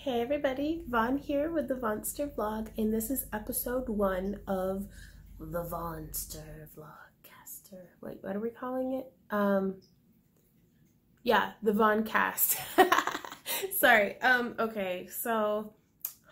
Hey everybody, Vaughn here with the Vonster Vlog, and this is episode 1 of the Vonster Vlogcaster. Wait, what are we calling it? Yeah, the Voncast. Sorry, okay, so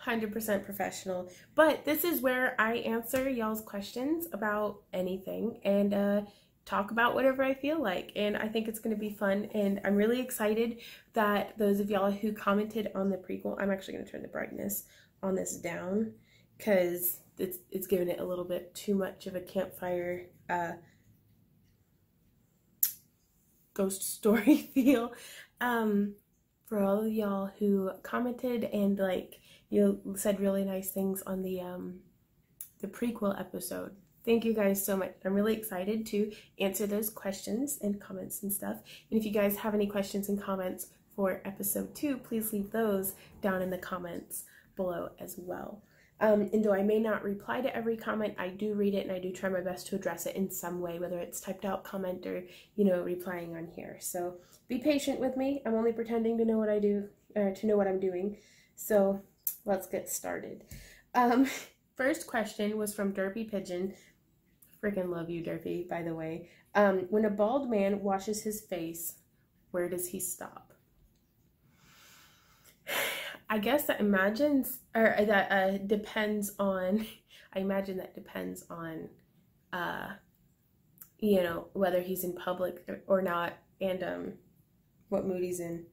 100% professional, but this is where I answer y'all's questions about anything and talk about whatever I feel like, and I think it's going to be fun, and I'm really excited that those of y'all who commented on the prequel, I'm actually going to turn the brightness on this down because it's giving it a little bit too much of a campfire ghost story feel. For all of y'all who commented and said really nice things on the prequel episode. Thank you guys so much. I'm really excited to answer those questions and comments and stuff. And if you guys have any questions and comments for episode 2, please leave those down in the comments below as well. And though I may not reply to every comment, I do read it and I do try my best to address it in some way, whether it's typed out comment or, replying on here. So be patient with me. I'm only pretending to know what I do, to know what I'm doing. So let's get started. First question was from Derpy Pigeon. Freaking love you, Derpy, by the way. When a bald man washes his face, where does he stop? I guess that depends on, I imagine that depends on, whether he's in public or not and what mood he's in.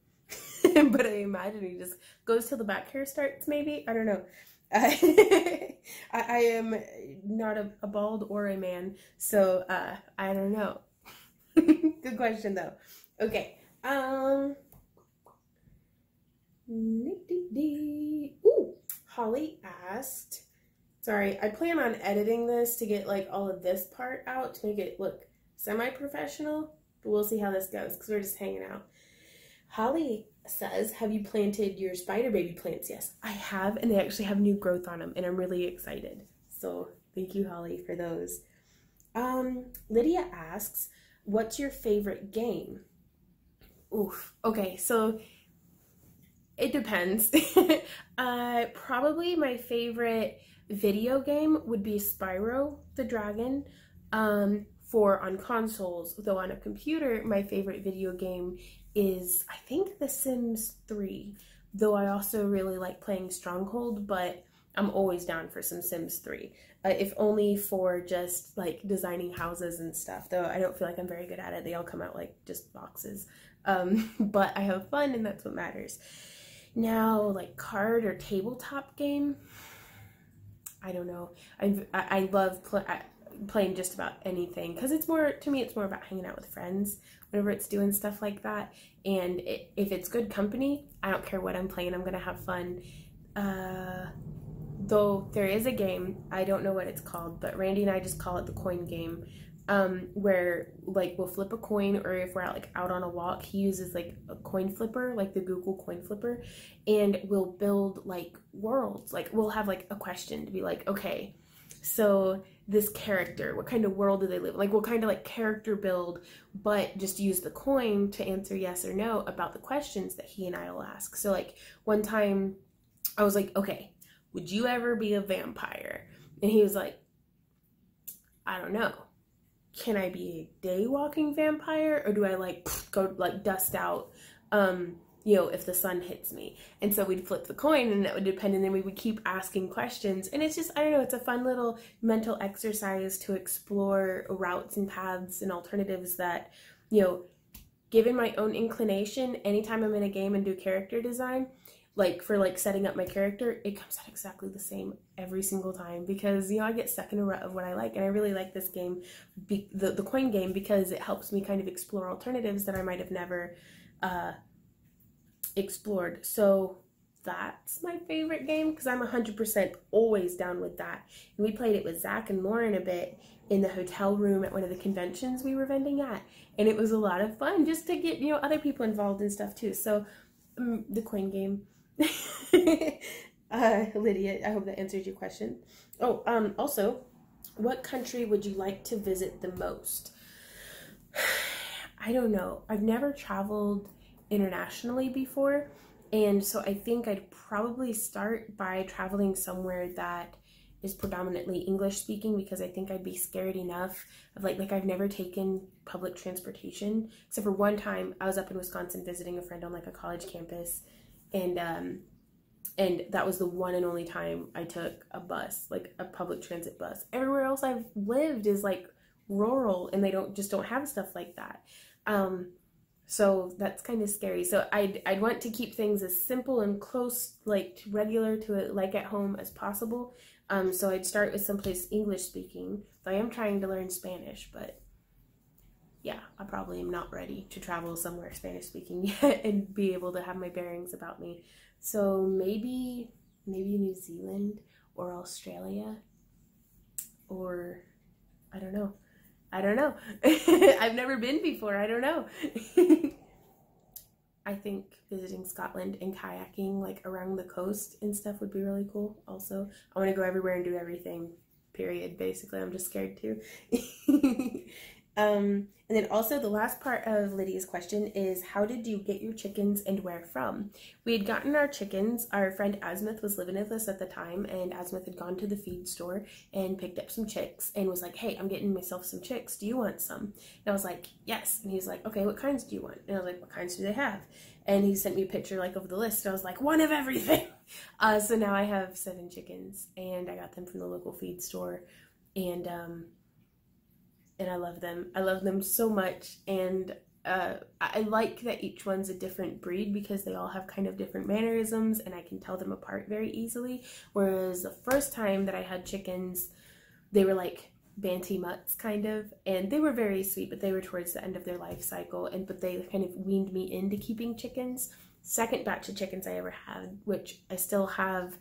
But I imagine he just goes till the back hair starts, maybe? I don't know. I am not a bald or a man, so I don't know. Good question though. Okay. Ooh, Holly asked. Sorry, I plan on editing this to get all of this part out to make it look semi-professional, but we'll see how this goes because we're just hanging out. Holly says, have you planted your spider baby plants? Yes, I have, and they actually have new growth on them, and I'm really excited. So thank you, Holly, for those. Lydia asks, what's your favorite game? Oof. Okay, so it depends. Probably my favorite video game would be Spyro the Dragon. For on consoles, though on a computer, my favorite video game is, I think, The Sims 3, though I also really like playing Stronghold, but I'm always down for some Sims 3, if only for just designing houses and stuff, though I don't feel like I'm very good at it. They all come out like just boxes, but I have fun and that's what matters. Now, card or tabletop game, I don't know. I love playing just about anything because it's more, to me, it's more about hanging out with friends whenever it's doing stuff like that, and if it's good company, I don't care what I'm playing, I'm gonna have fun. Though there is a game, I don't know what it's called, but Randy and I just call it the coin game, where we'll flip a coin, or if we're out on a walk, he uses a coin flipper, the Google coin flipper, and we'll build worlds. We'll have a question to be okay, so this character, what kind of world do they live in? We'll kind of character build, but just use the coin to answer yes or no about the questions that he and I will ask. So one time I was okay, would you ever be a vampire? And he was I don't know. Can I be a day walking vampire, or do I go dust out if the sun hits me? And so we'd flip the coin and that would depend, and then we would keep asking questions, and it's just, I don't know, it's a fun little mental exercise to explore routes and paths and alternatives that, given my own inclination, anytime I'm in a game and do character design, for setting up my character, it comes out exactly the same every single time because, I get stuck in a rut of what I like, and I really like this game, the coin game, because it helps me kind of explore alternatives that I might have never explored. So that's my favorite game because I'm 100% always down with that. And we played it with Zach and Lauren a bit in the hotel room at one of the conventions we were vending at, and it was a lot of fun just to get other people involved and stuff too. So the coin game. Lydia, I hope that answers your question. Oh, also, what country would you like to visit the most? I don't know. I've never traveled internationally before, And so I think I'd probably start by traveling somewhere that is predominantly English speaking, because I think I'd be scared enough of like I've never taken public transportation except for one time. I was up in Wisconsin visiting a friend on like a college campus, and that was the one and only time I took a bus, like a public transit bus. Everywhere else I've lived is like rural, and they don't have stuff like that. So that's kind of scary. So I'd want to keep things as simple and close, like regular to it, like at home as possible. So I'd start with someplace English speaking. I am trying to learn Spanish, but yeah, I probably am not ready to travel somewhere Spanish speaking yet and be able to have my bearings about me. So maybe New Zealand or Australia, or I don't know. I've never been before. I don't know. I think visiting Scotland and kayaking like around the coast and stuff would be really cool. Also, I want to go everywhere and do everything, period. Basically, I'm just scared too. And then also the last part of Lydia's question is, how did you get your chickens and where from? We had gotten our chickens. Our friend Asmith was living with us at the time, and Asmith had gone to the feed store and picked up some chicks and was like, hey, I'm getting myself some chicks. Do you want some? And I was like, yes. And he's like, okay, what kinds do you want? And I was like, what kinds do they have? And he sent me a picture like of the list. And I was like, one of everything. So now I have 7 chickens, and I got them from the local feed store, and I love them. I love them so much, and I like that each one's a different breed because they all have kind of different mannerisms, and I can tell them apart very easily. Whereas the first time that I had chickens, they were like Banty mutts kind of, and they were very sweet, but they were towards the end of their life cycle, but they kind of weaned me into keeping chickens. Second batch of chickens I ever had, which I still have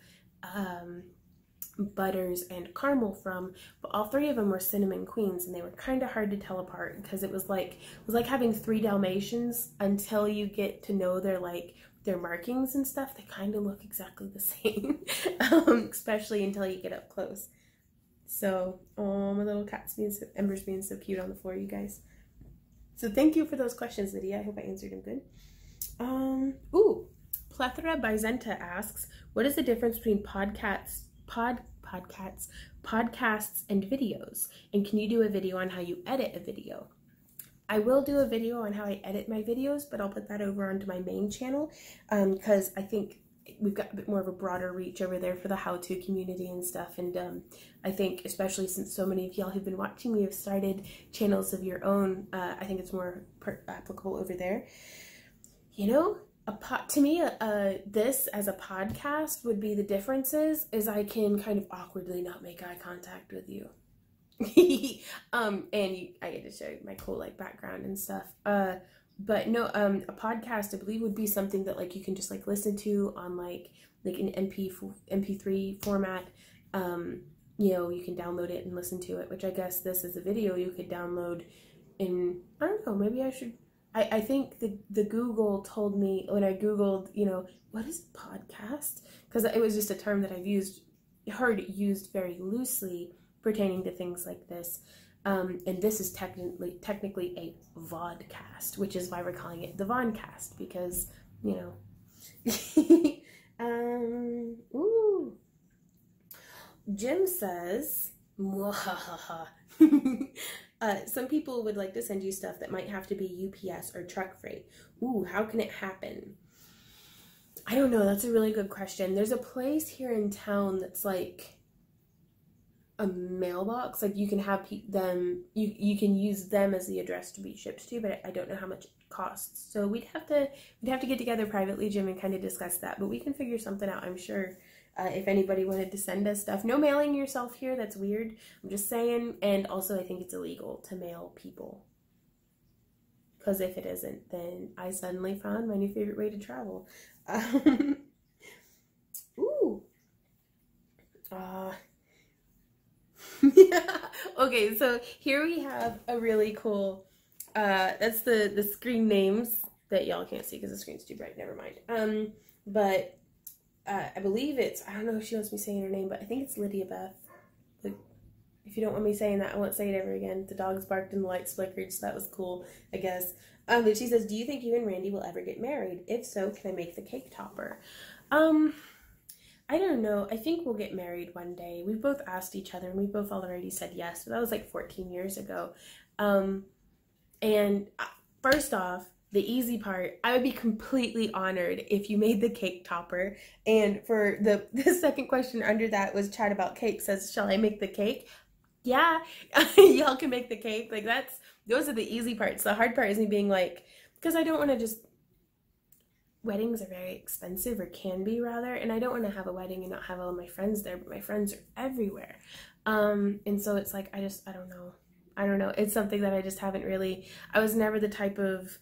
Butters and Caramel from, but all 3 of them were Cinnamon Queens, and they were kind of hard to tell apart because it was like having 3 Dalmatians until you get to know their markings and stuff. They kind of look exactly the same, especially until you get up close. So, oh, my little cat's Ember's being so cute on the floor, you guys. So thank you for those questions, Lydia. I hope I answered them good. Plethora by Zenta asks, what is the difference between podcasts and videos, and can you do a video on how you edit a video? I will do a video on how I edit my videos, but I'll put that over onto my main channel because I think we've got a bit more of a broader reach over there for the how-to community and stuff, and I think especially since so many of y'all who've been watching me have started channels of your own, I think it's more applicable over there. You know, to me, this as a podcast would be the differences is I can kind of awkwardly not make eye contact with you. I get to show my cool like background and stuff. But no, a podcast I believe would be something that like you can just like listen to on like an MP3 format. You know, you can download it and listen to it, which I guess this is a video you could download in, I don't know, maybe I should. I think the Google told me when I Googled, you know, what is a podcast? Because it was just a term that I've heard used very loosely pertaining to things like this. And this is technically a vodcast, which is why we're calling it the Voncast, because, you know. Jim says, mwahaha. Some people would like to send you stuff that might have to be UPS or truck freight. Ooh, how can it happen? I don't know. That's a really good question. There's a place here in town that's like a mailbox. Like you can have them, you can use them as the address to be shipped to, but I don't know how much it costs. So we'd have to get together privately, Jim, and kind of discuss that. But we can figure something out, I'm sure. If anybody wanted to send us stuff. No mailing yourself here, that's weird. I'm just saying. And also I think it's illegal to mail people. Because if it isn't, then I suddenly found my new favorite way to travel. Ooh. Yeah. Okay, so here we have a really cool, that's the screen names that y'all can't see because the screen's too bright, never mind. But I believe it's, I don't know if she wants me saying her name, but I think it's Lydia Beth. Like, if you don't want me saying that, I won't say it ever again. The dogs barked and the lights flickered, so that was cool, I guess. But she says, do you think you and Randy will ever get married? If so, can I make the cake topper? I don't know. I think we'll get married one day. We've both asked each other and we've both already said yes, but that was like 14 years ago. And first off, the easy part, I would be completely honored if you made the cake topper. And for the second question under that was chat about cake, says, shall I make the cake? Yeah, y'all can make the cake. Like those are the easy parts. The hard part is me being like, because I don't want to just, weddings are very expensive, or can be rather, and I don't want to have a wedding and not have all of my friends there, but my friends are everywhere. And so it's like, I don't know. It's something that I just haven't really, I was never the type of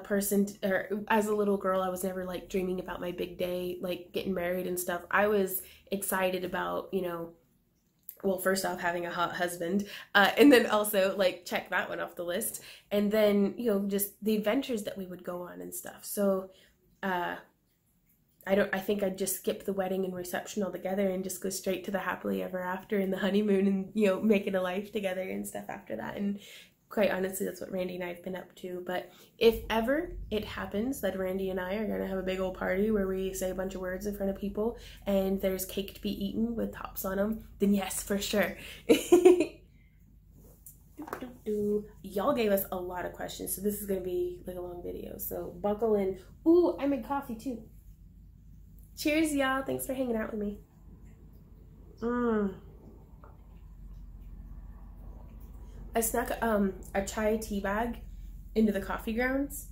person, or as a little girl, I was never like dreaming about my big day, like getting married and stuff. I was excited about, you know, well, first off, having a hot husband, and then also like check that one off the list. And then, you know, just the adventures that we would go on and stuff. So, I think I'd just skip the wedding and reception altogether and just go straight to the happily ever after and the honeymoon and, you know, making a life together and stuff after that. And quite honestly, that's what Randy and I have been up to. But if ever it happens that Randy and I are going to have a big old party where we say a bunch of words in front of people and there's cake to be eaten with tops on them, then yes, for sure. Y'all gave us a lot of questions, so this is going to be like a long video. So buckle in. Ooh, I made coffee too. Cheers, y'all. Thanks for hanging out with me. I snuck a chai tea bag into the coffee grounds.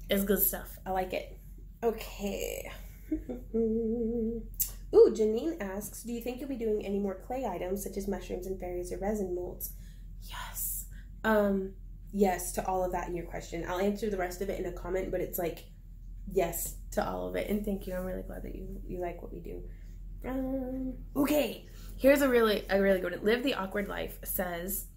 It's good stuff. I like it. Okay. Ooh, Janine asks, do you think you'll be doing any more clay items such as mushrooms and fairies or resin molds? Yes. Yes to all of that in your question. I'll answer the rest of it in a comment, but it's like yes to all of it. And thank you. I'm really glad that you like what we do. Okay. Here's a really good one. Live the Awkward Life says,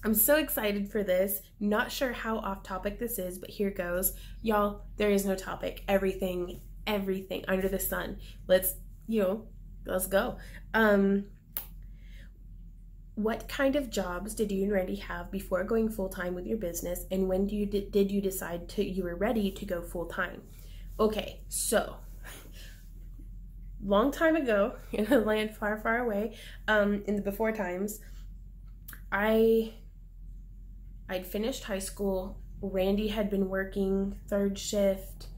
I'm so excited for this. Not sure how off topic this is, but here goes. Y'all, there is no topic. Everything under the sun. Let's go. What kind of jobs did you and Randy have before going full-time with your business, and when did you decide you were ready to go full-time? Okay, so long time ago in a land far, far away, in the before times, I'd finished high school. Randy had been working third shift,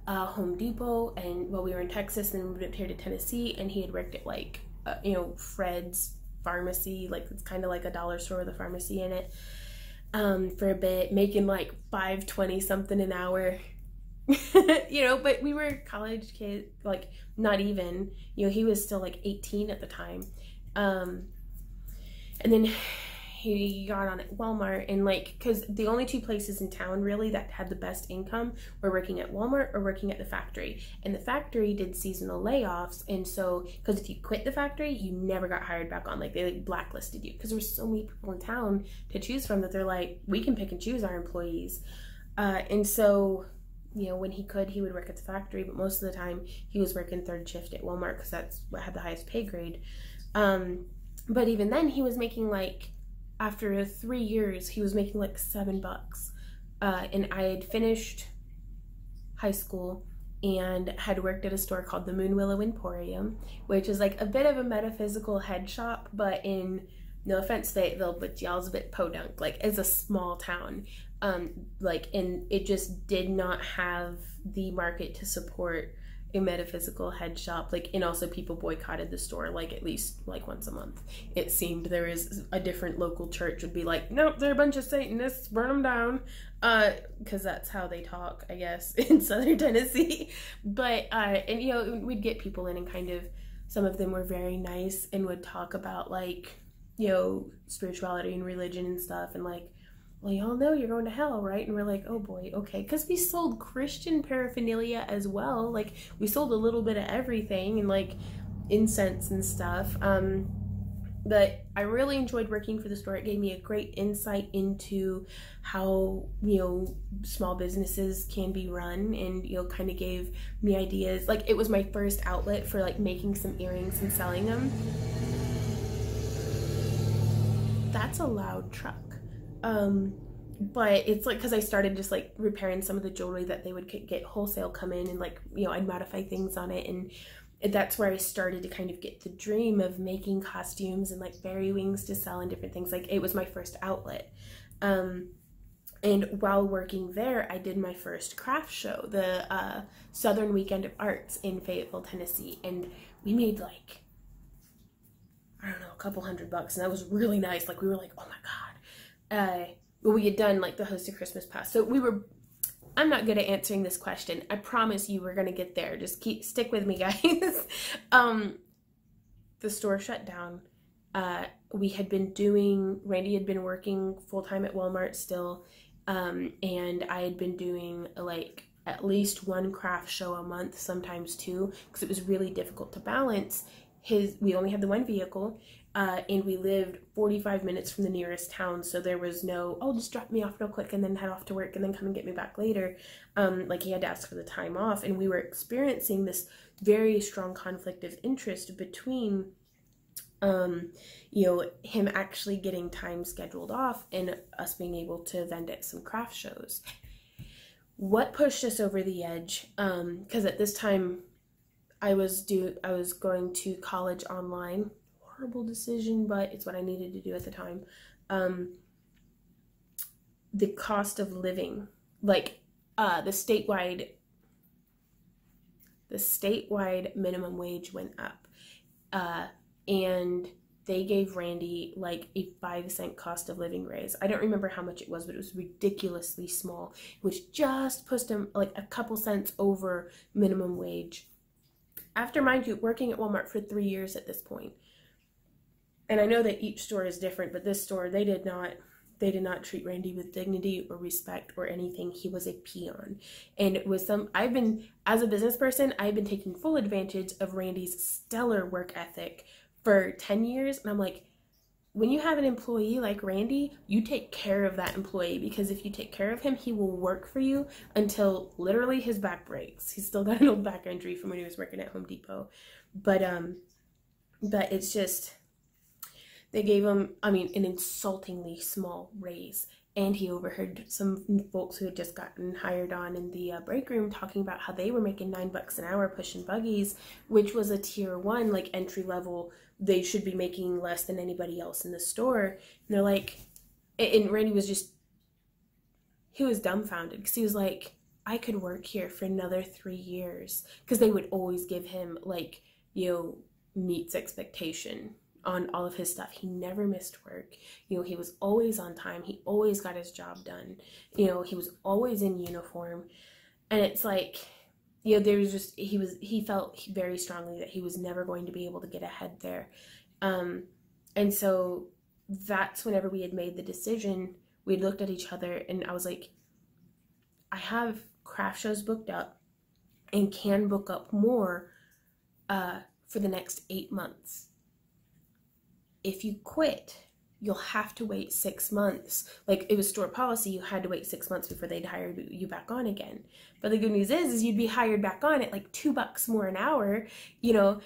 Home Depot, and we were in Texas and moved up here to Tennessee, and he had worked at like Fred's pharmacy, like it's kind of like a dollar store with a pharmacy in it, for a bit, making like $5.20 something an hour. But we were college kids, like not even, he was still like 18 at the time. And then he got on at Walmart, and like, because the only two places in town really that had the best income were working at Walmart or working at the factory. And the factory did seasonal layoffs, and so because if you quit the factory, you never got hired back on. Like they like blacklisted you because there were so many people in town to choose from that they're like, we can pick and choose our employees. And so when he could, he would work at the factory, but most of the time he was working third shift at Walmart because that's what had the highest pay grade. But even then, he was making like, after 3 years, he was making like $7. And I had finished high school and had worked at a store called the Moon Willow Emporium, which is like a bit of a metaphysical head shop, but in, no offense to Fayetteville, but y'all's a bit podunk. Like, it's a small town. And it just did not have the market to support a metaphysical head shop. Like, and also people boycotted the store like at least like once a month. It seemed there is a different local church would be like, nope, they're a bunch of Satanists, burn them down, because that's how they talk, I guess, in southern Tennessee. But and we'd get people in, and kind of some of them were very nice and would talk about like spirituality and religion and stuff, and like, well, y'all know you're going to hell, right? And we're like, oh boy, okay. Because we sold Christian paraphernalia as well. Like, we sold a little bit of everything, and like incense and stuff. But I really enjoyed working for the store. It gave me a great insight into how, small businesses can be run, and, kind of gave me ideas. Like, it was my first outlet for like making some earrings and selling them. That's a loud truck. but it's like, because I started just like repairing some of the jewelry that they would get wholesale come in, and like, you know, I'd modify things on it, and that's where I started to kind of get the dream of making costumes and like fairy wings to sell and different things. Like, it was my first outlet. And while working there, I did my first craft show, the Southern Weekend of Arts in Fayetteville, Tennessee. And we made like, I don't know, a couple $100, and that was really nice. Like, we were like, oh my God. But we had done like the hosted Christmas past. So I'm not good at answering this question. I promise you we're going to get there. Just stick with me, guys. The store shut down. Randy had been working full-time at Walmart still. And I had been doing like at least one craft show a month, sometimes two, because it was really difficult to balance. We only had the one vehicle, and we lived 45 minutes from the nearest town, so there was no, oh, just drop me off real quick and then head off to work and then come and get me back later. Like, he had to ask for the time off, and we were experiencing this very strong conflict of interest between you know, him actually getting time scheduled off and us being able to then at some craft shows. What pushed us over the edge, because at this time I was going to college online. Horrible decision, but it's what I needed to do at the time. The cost of living, like the statewide minimum wage went up, and they gave Randy like a 5-cent cost of living raise. I don't remember how much it was, but it was ridiculously small, which just pushed him like a couple cents over minimum wage. After, mind you, working at Walmart for 3 years at this point. And I know that each store is different, but this store, they did not treat Randy with dignity or respect or anything. He was a peon. And it was as a business person, I've been taking full advantage of Randy's stellar work ethic for 10 years. And I'm like, when you have an employee like Randy, you take care of that employee, because if you take care of him, he will work for you until literally his back breaks. He's still got an old back injury from when he was working at Home Depot. But it's just, they gave him, I mean, an insultingly small raise. And he overheard some folks who had just gotten hired on in the break room talking about how they were making $9 an hour pushing buggies, which was a tier 1, like entry level. They should be making less than anybody else in the store. And they're like, and Randy was just, he was dumbfounded, because he was like, I could work here for another 3 years, because they would always give him like, you know, meets expectation on all of his stuff. He never missed work. You know, he was always on time. He always got his job done. You know, he was always in uniform. And it's like, you know, there's just, he felt very strongly that he was never going to be able to get ahead there. And so that's whenever we had made the decision, we looked at each other, and I was like, I have craft shows booked up and can book up more for the next 8 months. If you quit, you'll have to wait 6 months. Like, it was store policy, you had to wait 6 months before they'd hire you back on again. But the good news is you'd be hired back on at like $2 more an hour, you know,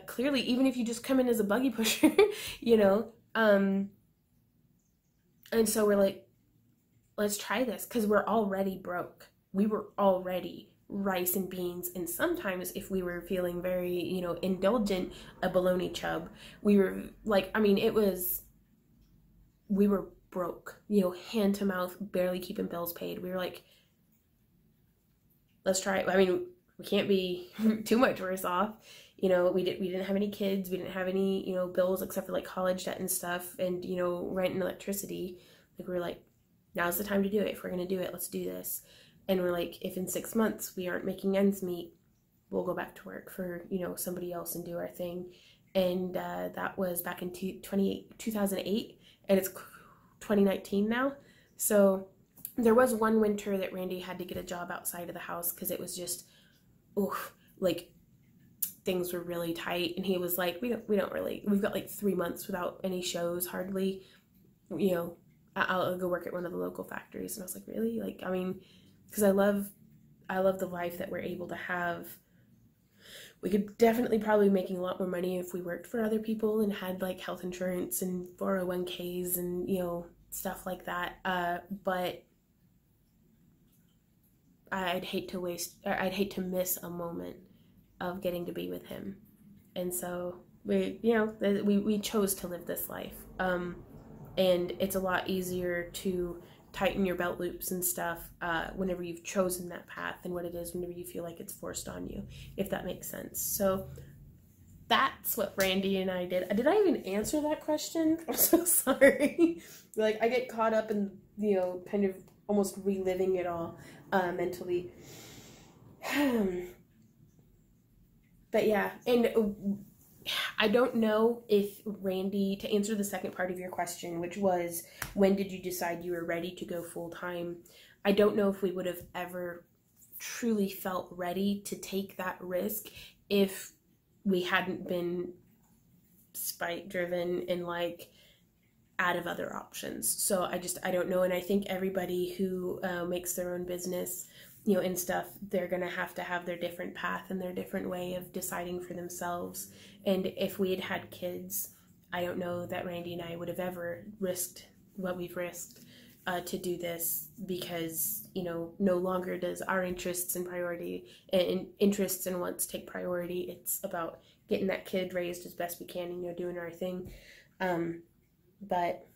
clearly, even if you just come in as a buggy pusher, you know, and so we're like, let's try this, because we're already broke. We were already rice and beans, and sometimes if we were feeling very, you know, indulgent, a bologna chub. We were like, I mean, we were broke, you know, hand to mouth, barely keeping bills paid. We were like, let's try it. I mean, we can't be too much worse off. You know, we didn't have any kids, we didn't have any, you know, bills except for like college debt and stuff, and, you know, rent and electricity. Like, we were like, now's the time to do it. If we're gonna do it, let's do this. And we're like, if in 6 months we aren't making ends meet, we'll go back to work for, you know, somebody else and do our thing. And that was back in 2008, and it's 2019 now. So there was one winter that Randy had to get a job outside of the house, because it was just, oof, like, things were really tight. And he was like, we don't really, we've got like 3 months without any shows, hardly, you know, I'll go work at one of the local factories. And I was like, really? Like, I mean, because I love the life that we're able to have. We could definitely probably be making a lot more money if we worked for other people and had like health insurance and 401ks and, you know, stuff like that. But I'd hate to miss a moment of getting to be with him. And so we chose to live this life. And it's a lot easier to tighten your belt loops and stuff whenever you've chosen that path than what it is whenever you feel like it's forced on you, if that makes sense. So that's what Randy and I did. Did I even answer that question? I'm so sorry. Like, I get caught up in, kind of almost reliving it all mentally. But yeah, and I don't know if Randy, to answer the second part of your question, which was, when did you decide you were ready to go full-time? I don't know if we would have ever truly felt ready to take that risk if we hadn't been spite-driven and like out of other options. So I don't know. And I think everybody who makes their own business, and stuff, they're going to have their different path and their different way of deciding for themselves. And if we had had kids, I don't know that Randy and I would have ever risked what we've risked to do this, because, no longer does our interests and interests and wants take priority. It's about getting that kid raised as best we can, doing our thing. But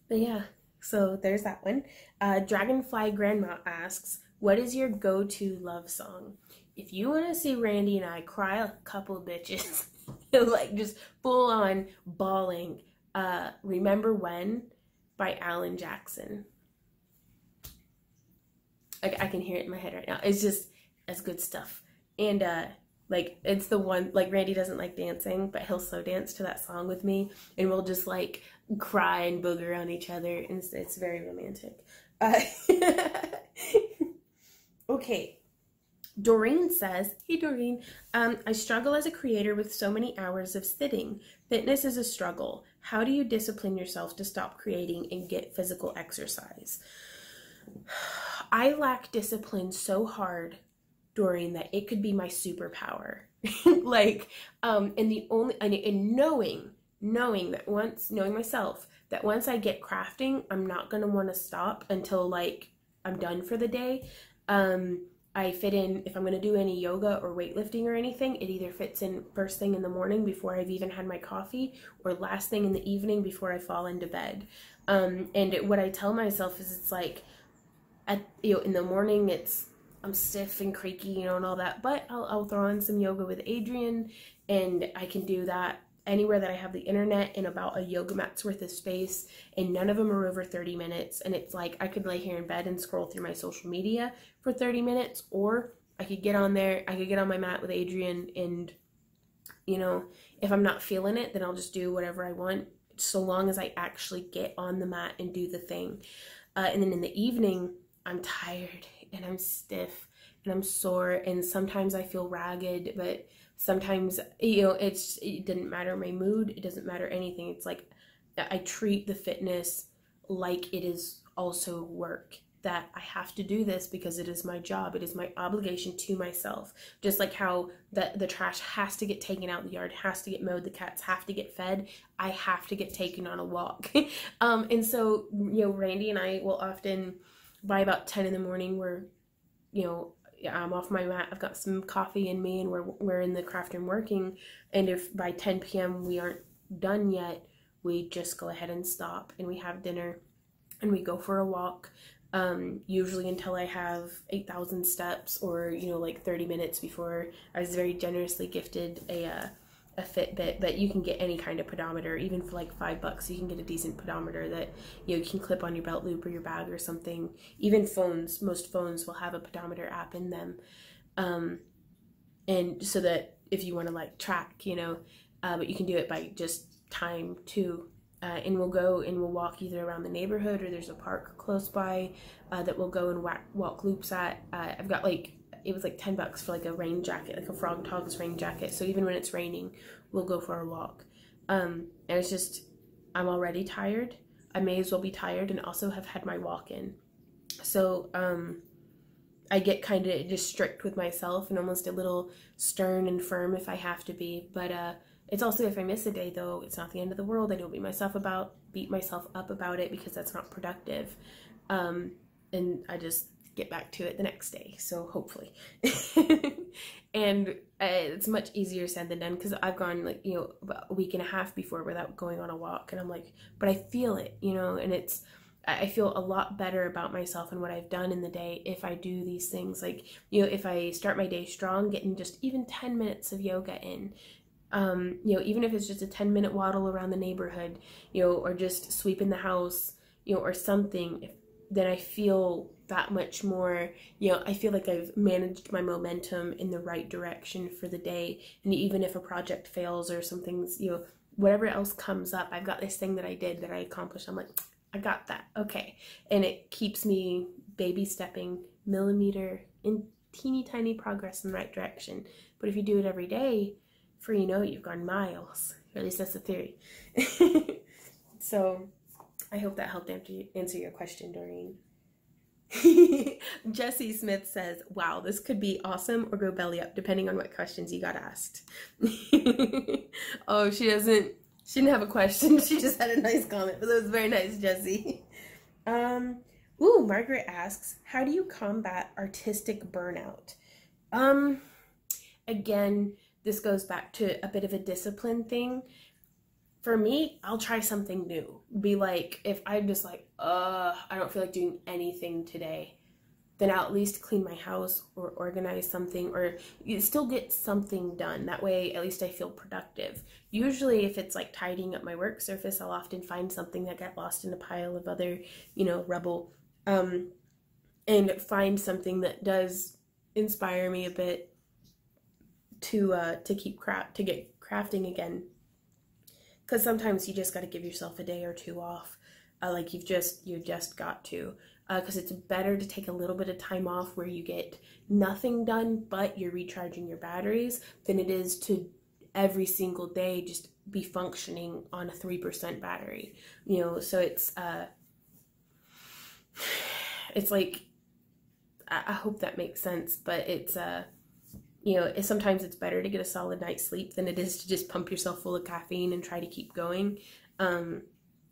yeah, so there's that one. Dragonfly Grandma asks, what is your go-to love song? If you want to see Randy and I cry a couple of bitches, like just full on bawling, Remember When by Alan Jackson. I can hear it in my head right now. It's good stuff. And like, it's the one, like, Randy doesn't like dancing, but he'll slow dance to that song with me, and we'll just like cry and booger on each other, and it's very romantic. Okay, Doreen says, hey Doreen, I struggle as a creator with so many hours of sitting. Fitness is a struggle. How do you discipline yourself to stop creating and get physical exercise? I lack discipline so hard, Doreen, that it could be my superpower. Like, and knowing myself, that once I get crafting, I'm not going to want to stop until like I'm done for the day. I fit in, if I'm going to do any yoga or weightlifting or anything, it either fits in first thing in the morning before I've even had my coffee, or last thing in the evening before I fall into bed. And what I tell myself is, it's like, in the morning, I'm stiff and creaky, and all that, but I'll throw on some yoga with Adrian, and I can do that anywhere that I have the internet in about a yoga mat's worth of space, and none of them are over 30 minutes. And it's like, I could lay here in bed and scroll through my social media for 30 minutes, or I could get on my mat with Adrian, and, if I'm not feeling it, then I'll just do whatever I want, so long as I actually get on the mat and do the thing. And then in the evening, I'm tired and I'm stiff and I'm sore, and sometimes I feel ragged, but sometimes, it didn't matter my mood, it doesn't matter anything. It's like, I treat the fitness like it is also work, that I have to do this because it is my job, it is my obligation to myself. Just like how the trash has to get taken out, the yard has to get mowed, the cats have to get fed, I have to get taken on a walk. And so, Randy and I will often, by about 10 in the morning, I'm off my mat, I've got some coffee in me, and we're in the craft room working, and if by 10 p.m. we aren't done yet, we just go ahead and stop, and we have dinner, and we go for a walk, usually until I have 8,000 steps, or, like 30 minutes before. I was very generously gifted a Fitbit, but you can get any kind of pedometer, even for like $5 you can get a decent pedometer that you can clip on your belt loop or your bag or something. Even phones, most phones will have a pedometer app in them, and so that if you want to like track, but you can do it by just time too. And we'll go and we'll walk either around the neighborhood, or there's a park close by that we'll go and walk loops at. I've got it was like $10 for like a rain jacket, like a Frog Togs rain jacket. So even when it's raining, we'll go for a walk. And it's just, I'm already tired. I may as well be tired and also have had my walk in. So I get kind of just strict with myself and almost a little stern and firm if I have to be. But It's also, if I miss a day though, it's not the end of the world. I don't beat myself up about it, because that's not productive. And I just get back to it the next day. So hopefully. And it's much easier said than done, because I've gone like, you know, about a week and a half before without going on a walk, and I'm like, but I feel it, you know, and I feel a lot better about myself and what I've done in the day if I do these things. Like, you know, if I start my day strong, getting just even 10 minutes of yoga in, you know, even if it's just a 10-minute waddle around the neighborhood, you know, or just sweeping the house, you know, or something, then I feel that much more, you know, I feel like I've managed my momentum in the right direction for the day. And even if a project fails or something's, you know, whatever else comes up, I've got this thing that I did that I accomplished. I'm like, I got that. Okay. And it keeps me baby stepping millimeter in teeny tiny progress in the right direction. But if you do it every day, before you know it, you've gone miles. Or at least that's the theory. So I hope that helped answer your question, Doreen. Jessie Smith says, wow, this could be awesome or go belly up, depending on what questions you got asked. Oh, she didn't have a question. She just had a nice comment, but it was very nice, Jessie. Ooh, Margaret asks, how do you combat artistic burnout? Again, this goes back to a bit of a discipline thing. For me, I'll try something new. Be like, if I'm just like, I don't feel like doing anything today, then I'll at least clean my house or organize something, or you still get something done. That way, at least I feel productive. Usually, if it's like tidying up my work surface, I'll often find something that got lost in a pile of other, you know, rubble, and find something that does inspire me a bit to get crafting again. Because sometimes you just got to give yourself a day or two off. Like you just got to. Because it's better to take a little bit of time off where you get nothing done, but you're recharging your batteries, than it is to every single day just be functioning on a 3% battery. You know, so it's like, I hope that makes sense, but it's, you know, sometimes it's better to get a solid night's sleep than it is to just pump yourself full of caffeine and try to keep going. And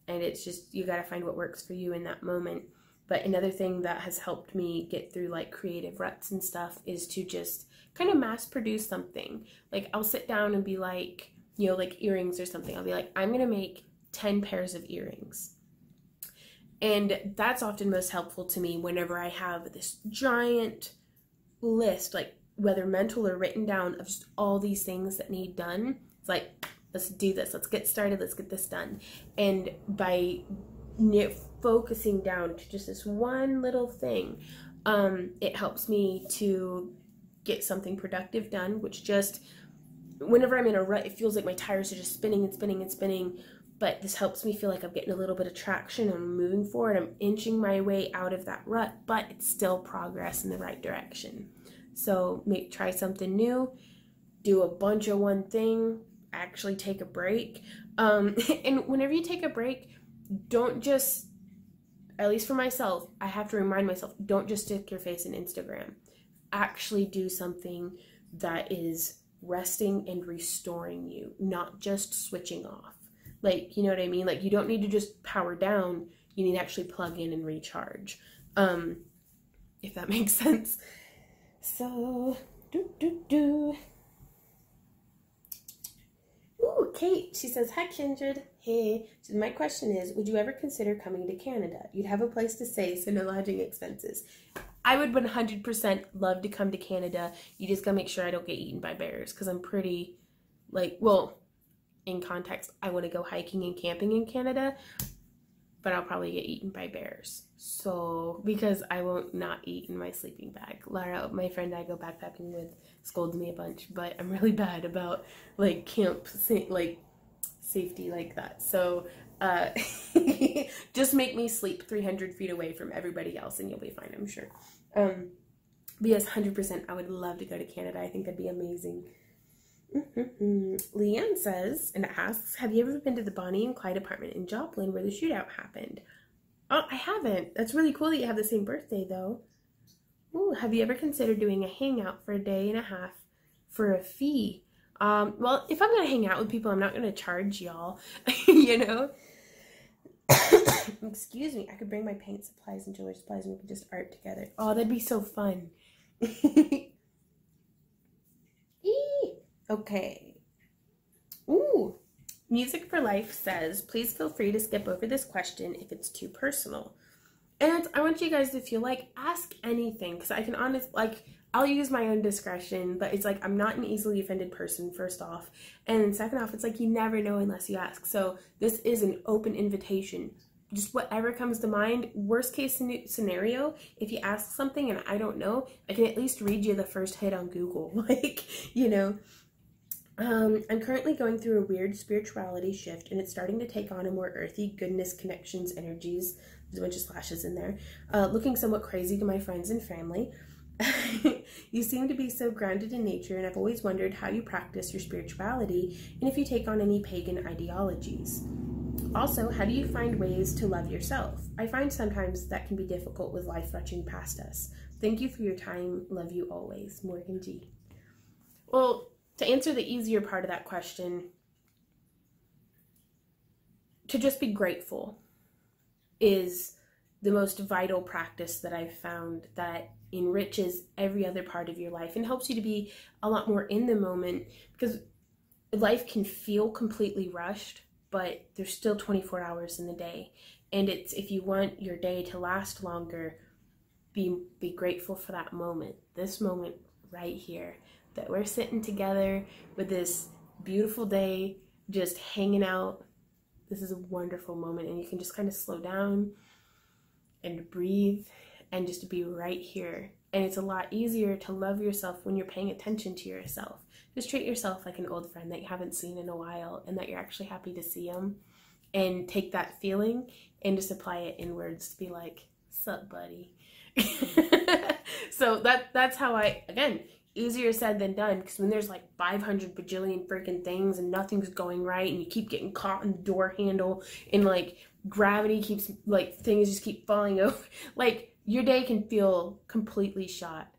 it's just, you got to find what works for you in that moment. But another thing that has helped me get through like creative ruts and stuff is to just kind of mass produce something. Like I'll sit down and be like, you know, like earrings or something. I'll be like, I'm going to make 10 pairs of earrings. And that's often most helpful to me whenever I have this giant list, like whether mental or written down, of just all these things that need done. It's like, let's do this. Let's get started. Let's get this done. And by focusing down to just this one little thing, it helps me to get something productive done, which just, whenever I'm in a rut, it feels like my tires are just spinning and spinning and spinning. But this helps me feel like I'm getting a little bit of traction. I'm moving forward. I'm inching my way out of that rut, but it's still progress in the right direction. So try something new, do a bunch of one thing, actually take a break. And whenever you take a break, don't just, at least for myself, I have to remind myself, don't just stick your face in Instagram. Actually do something that is resting and restoring you, not just switching off. Like, you know what I mean? Like, you don't need to just power down. You need to actually plug in and recharge. If that makes sense. So, Ooh, Kate, she says, hi, Kindred. Hey. She says, my question is, would you ever consider coming to Canada? You'd have a place to stay, so no lodging expenses. I would 100% love to come to Canada. You just gotta make sure I don't get eaten by bears, because I'm pretty, like, well, in context, I want to go hiking and camping in Canada, but I'll probably get eaten by bears. So, because I won't not eat in my sleeping bag. Lara, my friend I go backpacking with, scolds me a bunch, but I'm really bad about, like, safety like that. So, just make me sleep 300 feet away from everybody else and you'll be fine, I'm sure. But yes, 100%, I would love to go to Canada. I think that'd be amazing. Leanne says and asks, have you ever been to the Bonnie and Clyde apartment in Joplin where the shootout happened? Oh, I haven't. That's really cool that you have the same birthday though. Ooh, have you ever considered doing a hangout for a day and a half for a fee? Well, if I'm gonna hang out with people, I'm not gonna charge y'all, you know? Excuse me, I could bring my paint supplies and jewelry supplies and we could just art together. Oh, that'd be so fun. Okay. Ooh. Music for Life says, please feel free to skip over this question if it's too personal. And I want you guys to feel like, ask anything, because I can I'll use my own discretion, but it's like, I'm not an easily offended person, first off. And second off, it's like, you never know unless you ask. So this is an open invitation. Just whatever comes to mind. Worst case scenario, if you ask something and I don't know, I can at least read you the first hit on Google. Like, you know. I'm currently going through a weird spirituality shift, and it's starting to take on a more earthy goodness connections energies. There's a bunch of slashes in there. Looking somewhat crazy to my friends and family. You seem to be so grounded in nature, and I've always wondered how you practice your spirituality and if you take on any pagan ideologies. Also, how do you find ways to love yourself? I find sometimes that can be difficult with life rushing past us. Thank you for your time. Love you always. Morgan G. Well, to answer the easier part of that question, to just be grateful is the most vital practice that I've found that enriches every other part of your life and helps you to be a lot more in the moment, because life can feel completely rushed, but there's still 24 hours in the day. And it's, if you want your day to last longer, be grateful for that moment, this moment right here, that we're sitting together with this beautiful day, just hanging out. This is a wonderful moment, and you can just kind of slow down and breathe and just be right here. And it's a lot easier to love yourself when you're paying attention to yourself. Just treat yourself like an old friend that you haven't seen in a while and that you're actually happy to see them, and take that feeling and just apply it inwards to be like, sup buddy. So that's how again, easier said than done, because when there's like 500 bajillion freaking things and nothing's going right and you keep getting caught in the door handle and like gravity keeps, like things just keep falling over, like your day can feel completely shot.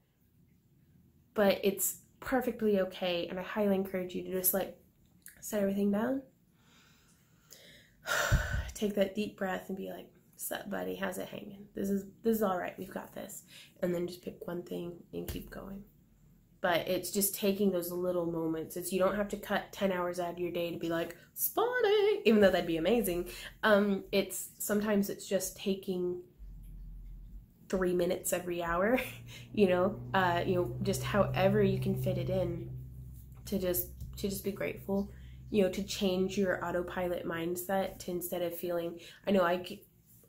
But it's perfectly okay, and I highly encourage you to just like set everything down, take that deep breath and be like, sup buddy, how's it hanging? This is all right, we've got this. And then just pick one thing and keep going. But it's just taking those little moments. It's, you don't have to cut 10 hours out of your day to be like, spawning, even though that'd be amazing. Sometimes it's just taking 3 minutes every hour, you know, just however you can fit it in to just be grateful, you know, to change your autopilot mindset to, instead of feeling, I know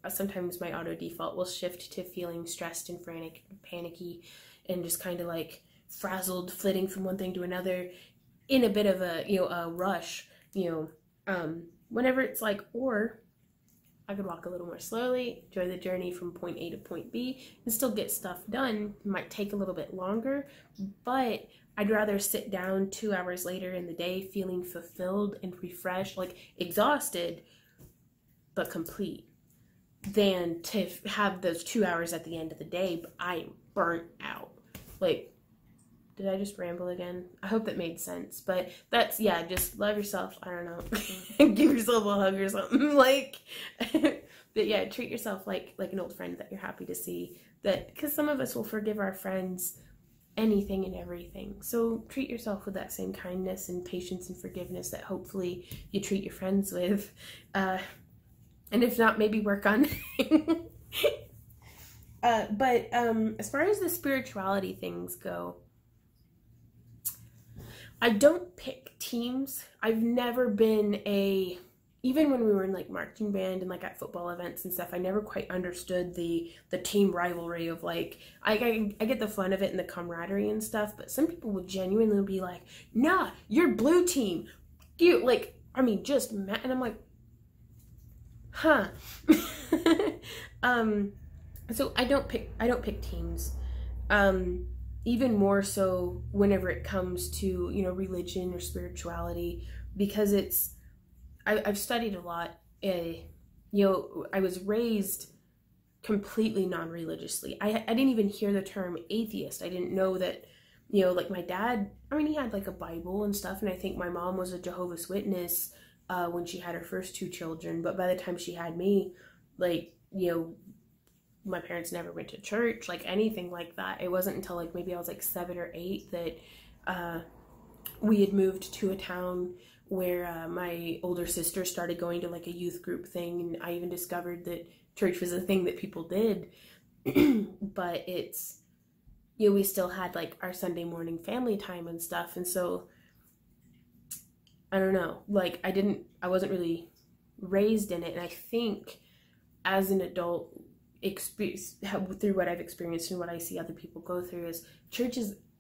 sometimes my auto default will shift to feeling stressed and frantic and panicky and just kind of like frazzled, flitting from one thing to another in a bit of a, you know, a rush, you know, whenever it's like, or I could walk a little more slowly, enjoy the journey from point A to point B, and still get stuff done. It might take a little bit longer, but I'd rather sit down 2 hours later in the day feeling fulfilled and refreshed, like exhausted, but complete, than to have those 2 hours at the end of the day, but I am burnt out. Like, did I just ramble again? I hope that made sense. But that's, yeah, just love yourself. I don't know. Give yourself a hug or something. Like, but yeah, treat yourself like an old friend that you're happy to see. That, because some of us will forgive our friends anything and everything. So treat yourself with that same kindness and patience and forgiveness that hopefully you treat your friends with. And if not, maybe work on but as far as the spirituality things go, I don't pick teams. I've never been even when we were in like marching band and like at football events and stuff, I never quite understood the team rivalry of like, I get the fun of it and the camaraderie and stuff, but some people would genuinely be like, nah, you're blue team. You like, I mean, just mad. And I'm like, huh. So I don't pick teams. Even more so whenever it comes to, you know, religion or spirituality, because I've studied a lot. You know, I was raised completely non-religiously. I didn't even hear the term atheist. I didn't know that You know, like my dad, I mean, he had like a Bible and stuff, and I think my mom was a Jehovah's Witness when she had her first 2 children, but by the time she had me, like, you know, my parents never went to church, like anything like that. It wasn't until like maybe I was like 7 or 8 that we had moved to a town where my older sister started going to like a youth group thing, and I even discovered that church was a thing that people did. But it's, you know, we still had like our Sunday morning family time and stuff, and so I don't know, like I wasn't really raised in it, and I think as an adult, through what I've experienced and what I see other people go through, is church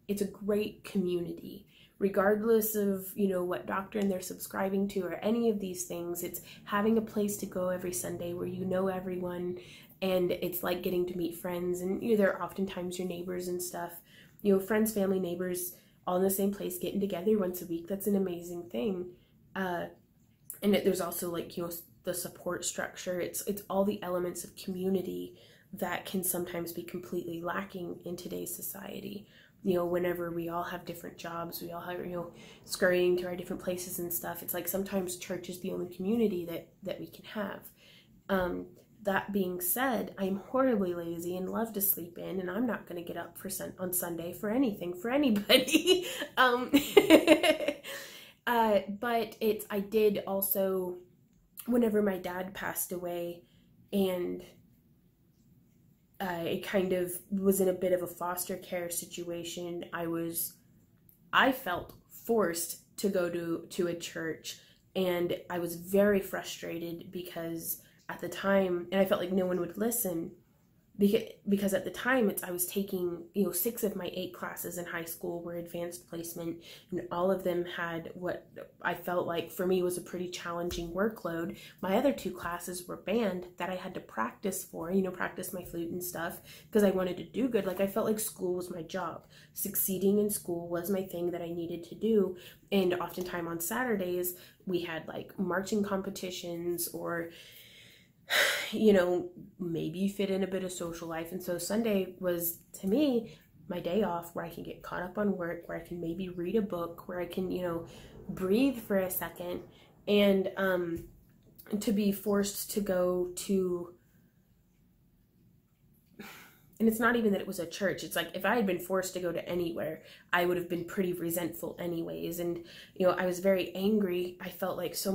it's a great community, regardless of, you know, what doctrine they're subscribing to or any of these things. It's having a place to go every Sunday where you know everyone, and it's like getting to meet friends, and you know, they're oftentimes your neighbors and stuff, you know, friends, family, neighbors, all in the same place, getting together once a week. That's an amazing thing. And there's also like, you know, the support structure. It's all the elements of community that can sometimes be completely lacking in today's society. You know, whenever we all have different jobs, we all have, you know, scurrying to our different places and stuff. It's like sometimes church is the only community that we can have. That being said, I'm horribly lazy and love to sleep in, and I'm not going to get up on Sunday for anything, for anybody. But I did also, whenever my dad passed away, and it kind of was in a bit of a foster care situation, I felt forced to go to a church, and I was very frustrated because at the time, and I felt like no one would listen, because at the time I was taking, you know, 6 of my 8 classes in high school were advanced placement, and all of them had what I felt like for me was a pretty challenging workload. My other 2 classes were band that I had to practice for, you know, practice my flute and stuff because I wanted to do good. Like I felt like school was my job. Succeeding in school was my thing that I needed to do. And oftentimes on Saturdays we had like marching competitions, or you know, maybe fit in a bit of social life. And so Sunday was, to me, my day off where I can get caught up on work, where I can maybe read a book, where I can, you know, breathe for a second. And to be forced to go to, and it's not even that it was a church, it's like if I had been forced to go to anywhere, I would have been pretty resentful anyways. And, you know, I was very angry. I felt like so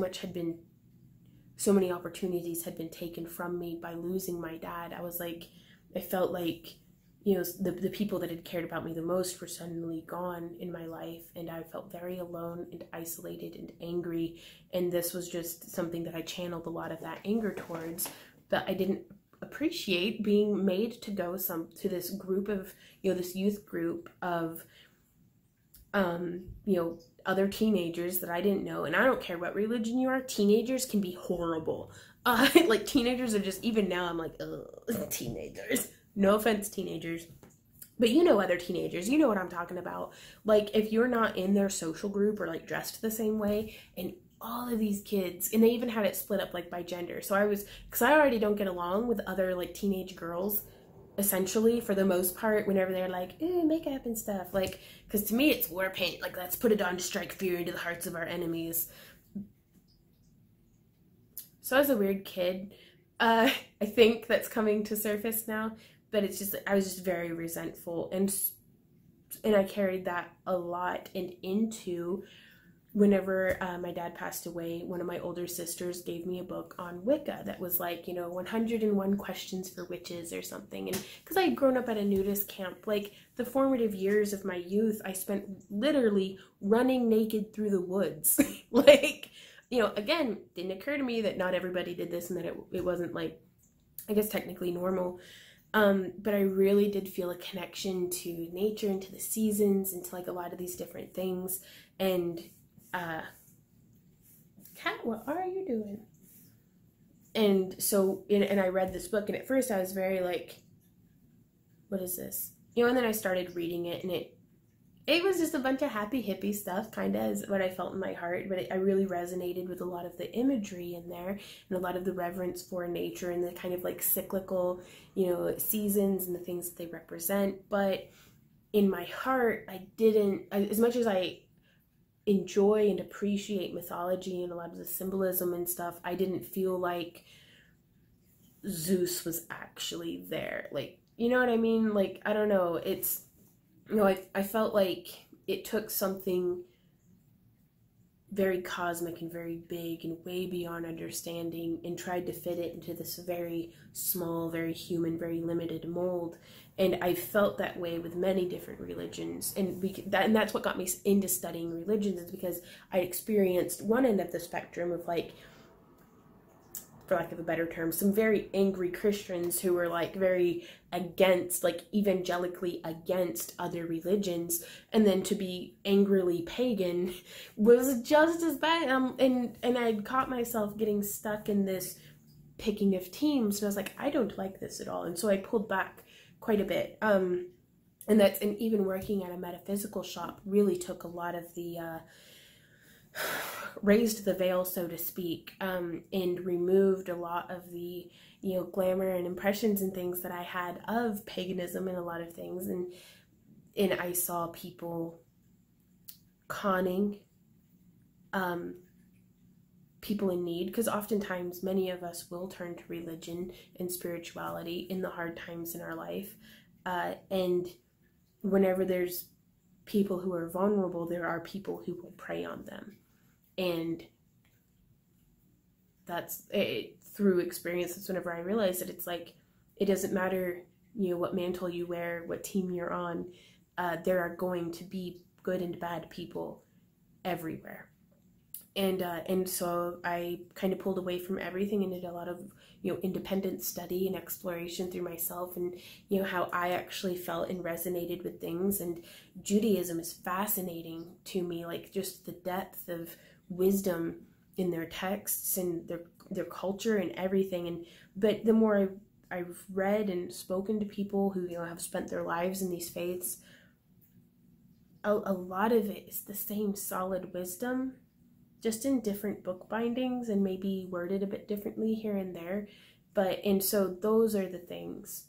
many opportunities had been taken from me by losing my dad. I felt like, you know, the people that had cared about me the most were suddenly gone in my life, and I felt very alone and isolated and angry. And this was just something that I channeled a lot of that anger towards, but I didn't appreciate being made to go to this group of, you know, this youth group of, you know, other teenagers that I didn't know. And I don't care what religion you are, teenagers can be horrible. Like teenagers are just, even now I'm like, ugh, teenagers. No offense, teenagers. But you know other teenagers, you know what I'm talking about. Like if you're not in their social group or like dressed the same way, and all of these kids, and they even had it split up like by gender. So because I already don't get along with other like teenage girls, essentially, for the most part, whenever they're like, ooh, makeup and stuff, like, because to me it's war paint, like let's put it on to strike fear into the hearts of our enemies. So I was a weird kid, I think that's coming to surface now, but it's just, I was just very resentful, and I carried that a lot, and into whenever my dad passed away, one of my older sisters gave me a book on Wicca that was like, you know, 101 questions for witches or something. And because I had grown up at a nudist camp, like the formative years of my youth, I spent literally running naked through the woods. Like, you know, again, didn't occur to me that not everybody did this and that it wasn't like, I guess, technically normal. But I really did feel a connection to nature and to the seasons and to like a lot of these different things. And Kat, what are you doing? And so, and I read this book, and at first I was very like, what is this? You know, and then I started reading it, and it was just a bunch of happy hippie stuff, kind of is what I felt in my heart, but I really resonated with a lot of the imagery in there, and a lot of the reverence for nature, and the kind of like cyclical, you know, seasons and the things that they represent. But in my heart, as much as I enjoy and appreciate mythology and a lot of the symbolism and stuff, I didn't feel like Zeus was actually there. Like, you know what I mean? Like, I don't know. It's, you know, I felt like it took something very cosmic and very big and way beyond understanding and tried to fit it into this very small, very human, very limited mold. And I felt that way with many different religions. And that's what got me into studying religions, is because I experienced one end of the spectrum of, like, for lack of a better term, some very angry Christians who were like very against, like evangelically against other religions, and then to be angrily pagan was just as bad. And I'd caught myself getting stuck in this picking of teams, and I was like, I don't like this at all. And so I pulled back quite a bit. And even working at a metaphysical shop really took a lot of the raised the veil, so to speak, and removed a lot of the, you know, glamour and impressions and things that I had of paganism and a lot of things. And I saw people conning people in need, because oftentimes many of us will turn to religion and spirituality in the hard times in our life. And whenever there's people who are vulnerable, there are people who will prey on them. And that's it, through experience. That's whenever I realized that it's like, it doesn't matter, you know, what mantle you wear, what team you're on, there are going to be good and bad people everywhere. And so I kind of pulled away from everything and did a lot of, you know, independent study and exploration through myself, and, you know, how I actually felt and resonated with things. And Judaism is fascinating to me, like just the depth of wisdom in their texts and their culture and everything. But the more I've read and spoken to people who, you know, have spent their lives in these faiths, a lot of it is the same solid wisdom, just in different book bindings and maybe worded a bit differently here and there. And so those are the things,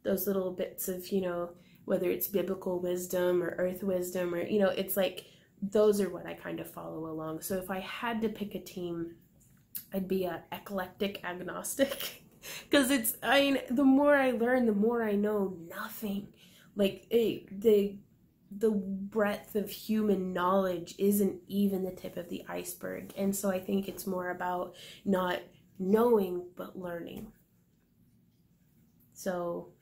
those little bits of, you know, whether it's biblical wisdom or earth wisdom, or, you know, it's like, those are what I kind of follow along. So if I had to pick a team, I'd be a eclectic agnostic, because it's, I mean, the more I learn, the more I know nothing. Like, the breadth of human knowledge isn't even the tip of the iceberg. And so I think it's more about not knowing, but learning. So,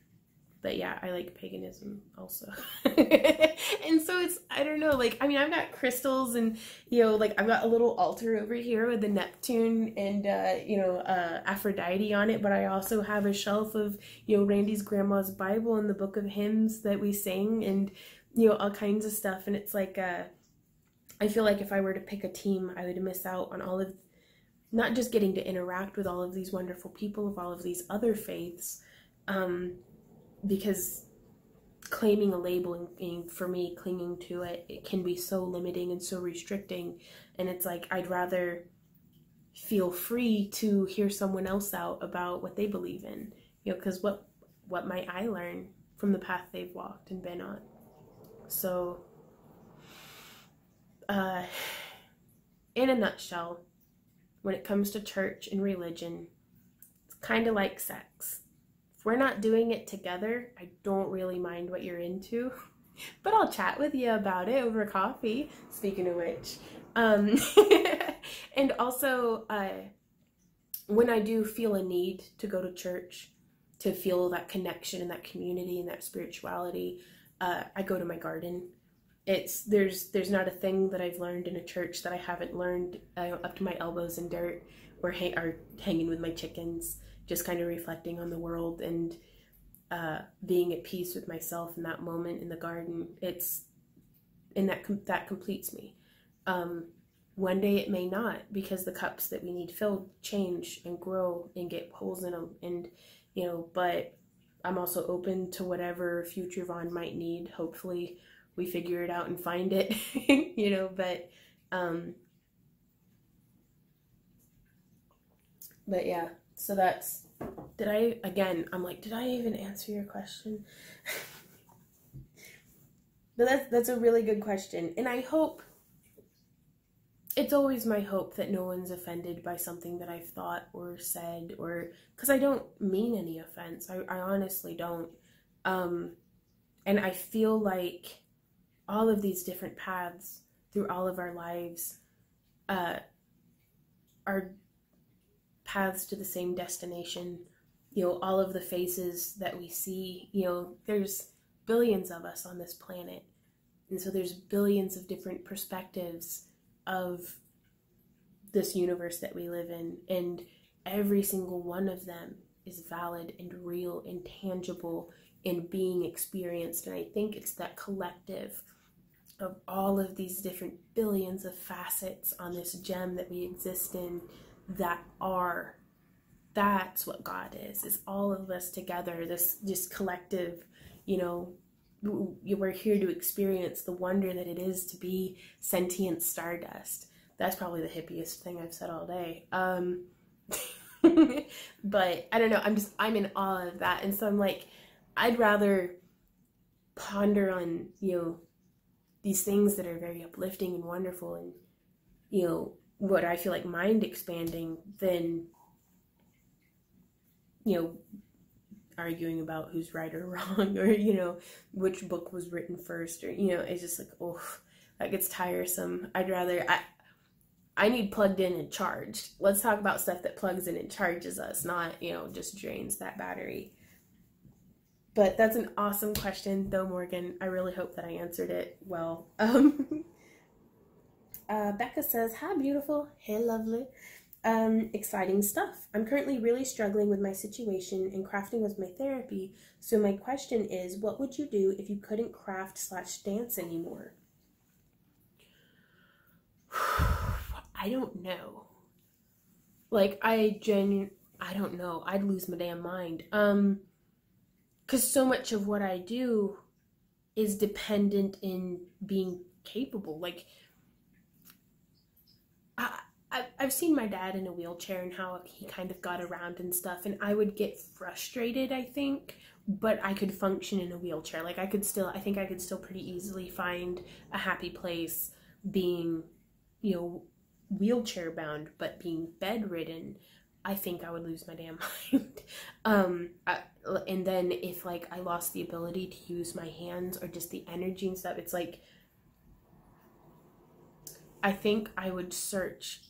but yeah, I like paganism also. And so it's, I don't know, like, I mean, I've got crystals and, you know, like I've got a little altar over here with the Neptune and, you know, Aphrodite on it. But I also have a shelf of, you know, Randy's grandma's Bible and the book of hymns that we sing, and, you know, all kinds of stuff. And it's like, I feel like if I were to pick a team, I would miss out on all of, not just getting to interact with all of these wonderful people of all of these other faiths, because claiming a label and for me clinging to it, it can be so limiting and so restricting. And it's like, I'd rather feel free to hear someone else out about what they believe in, you know, because what might I learn from the path they've walked and been on? So, in a nutshell, when it comes to church and religion, it's kind of like sex. If we're not doing it together, I don't really mind what you're into, but I'll chat with you about it over coffee, speaking of which. And also, when I do feel a need to go to church, to feel that connection and that community and that spirituality, I go to my garden. There's not a thing that I've learned in a church that I haven't learned up to my elbows in dirt, or hanging with my chickens, just kind of reflecting on the world and being at peace with myself in that moment in the garden. That completes me. One day it may not, because the cups that we need filled change and grow and get holes in them, and, you know, but I'm also open to whatever future Vaughn might need. Hopefully we figure it out and find it, you know, but yeah, so that's, I'm like, did I even answer your question? But that's a really good question. And I hope, it's always my hope that no one's offended by something that I've thought or said, or, because I don't mean any offense. I honestly don't. And I feel like all of these different paths through all of our lives are paths to the same destination. You know, all of the faces that we see, you know, there's billions of us on this planet. And so there's billions of different perspectives of this universe that we live in. And every single one of them is valid and real and tangible and being experienced. And I think it's that collective of all of these different billions of facets on this gem that we exist in that's what God is all of us together, this just collective, you know, we're here to experience the wonder that it is to be sentient stardust. That's probably the hippiest thing I've said all day. But I don't know, I'm in awe of that. And so I'm like, I'd rather ponder on, you know, these things that are very uplifting and wonderful and, you know, what I feel like mind expanding than, you know, arguing about who's right or wrong, or, you know, which book was written first, or, you know, it's just like, oh, that gets tiresome. I'd rather, I need plugged in and charged. Let's talk about stuff that plugs in and charges us, not, you know, just drains that battery. But that's an awesome question, though, Morgan. I really hope that I answered it well. Becca says, hi, beautiful. Hey, lovely. Exciting stuff. I'm currently really struggling with my situation, and crafting was my therapy. So my question is, what would you do if you couldn't craft/dance anymore? I don't know. Like, I don't know. I'd lose my damn mind. Because so much of what I do is dependent in being capable. Like, I've seen my dad in a wheelchair and how he kind of got around and stuff, and I would get frustrated, I think, but I could function in a wheelchair. Like, I think I could still pretty easily find a happy place being, you know, wheelchair bound, but being bedridden, I think I would lose my damn mind. And then if, like, I lost the ability to use my hands or just the energy and stuff, it's like, I think I would search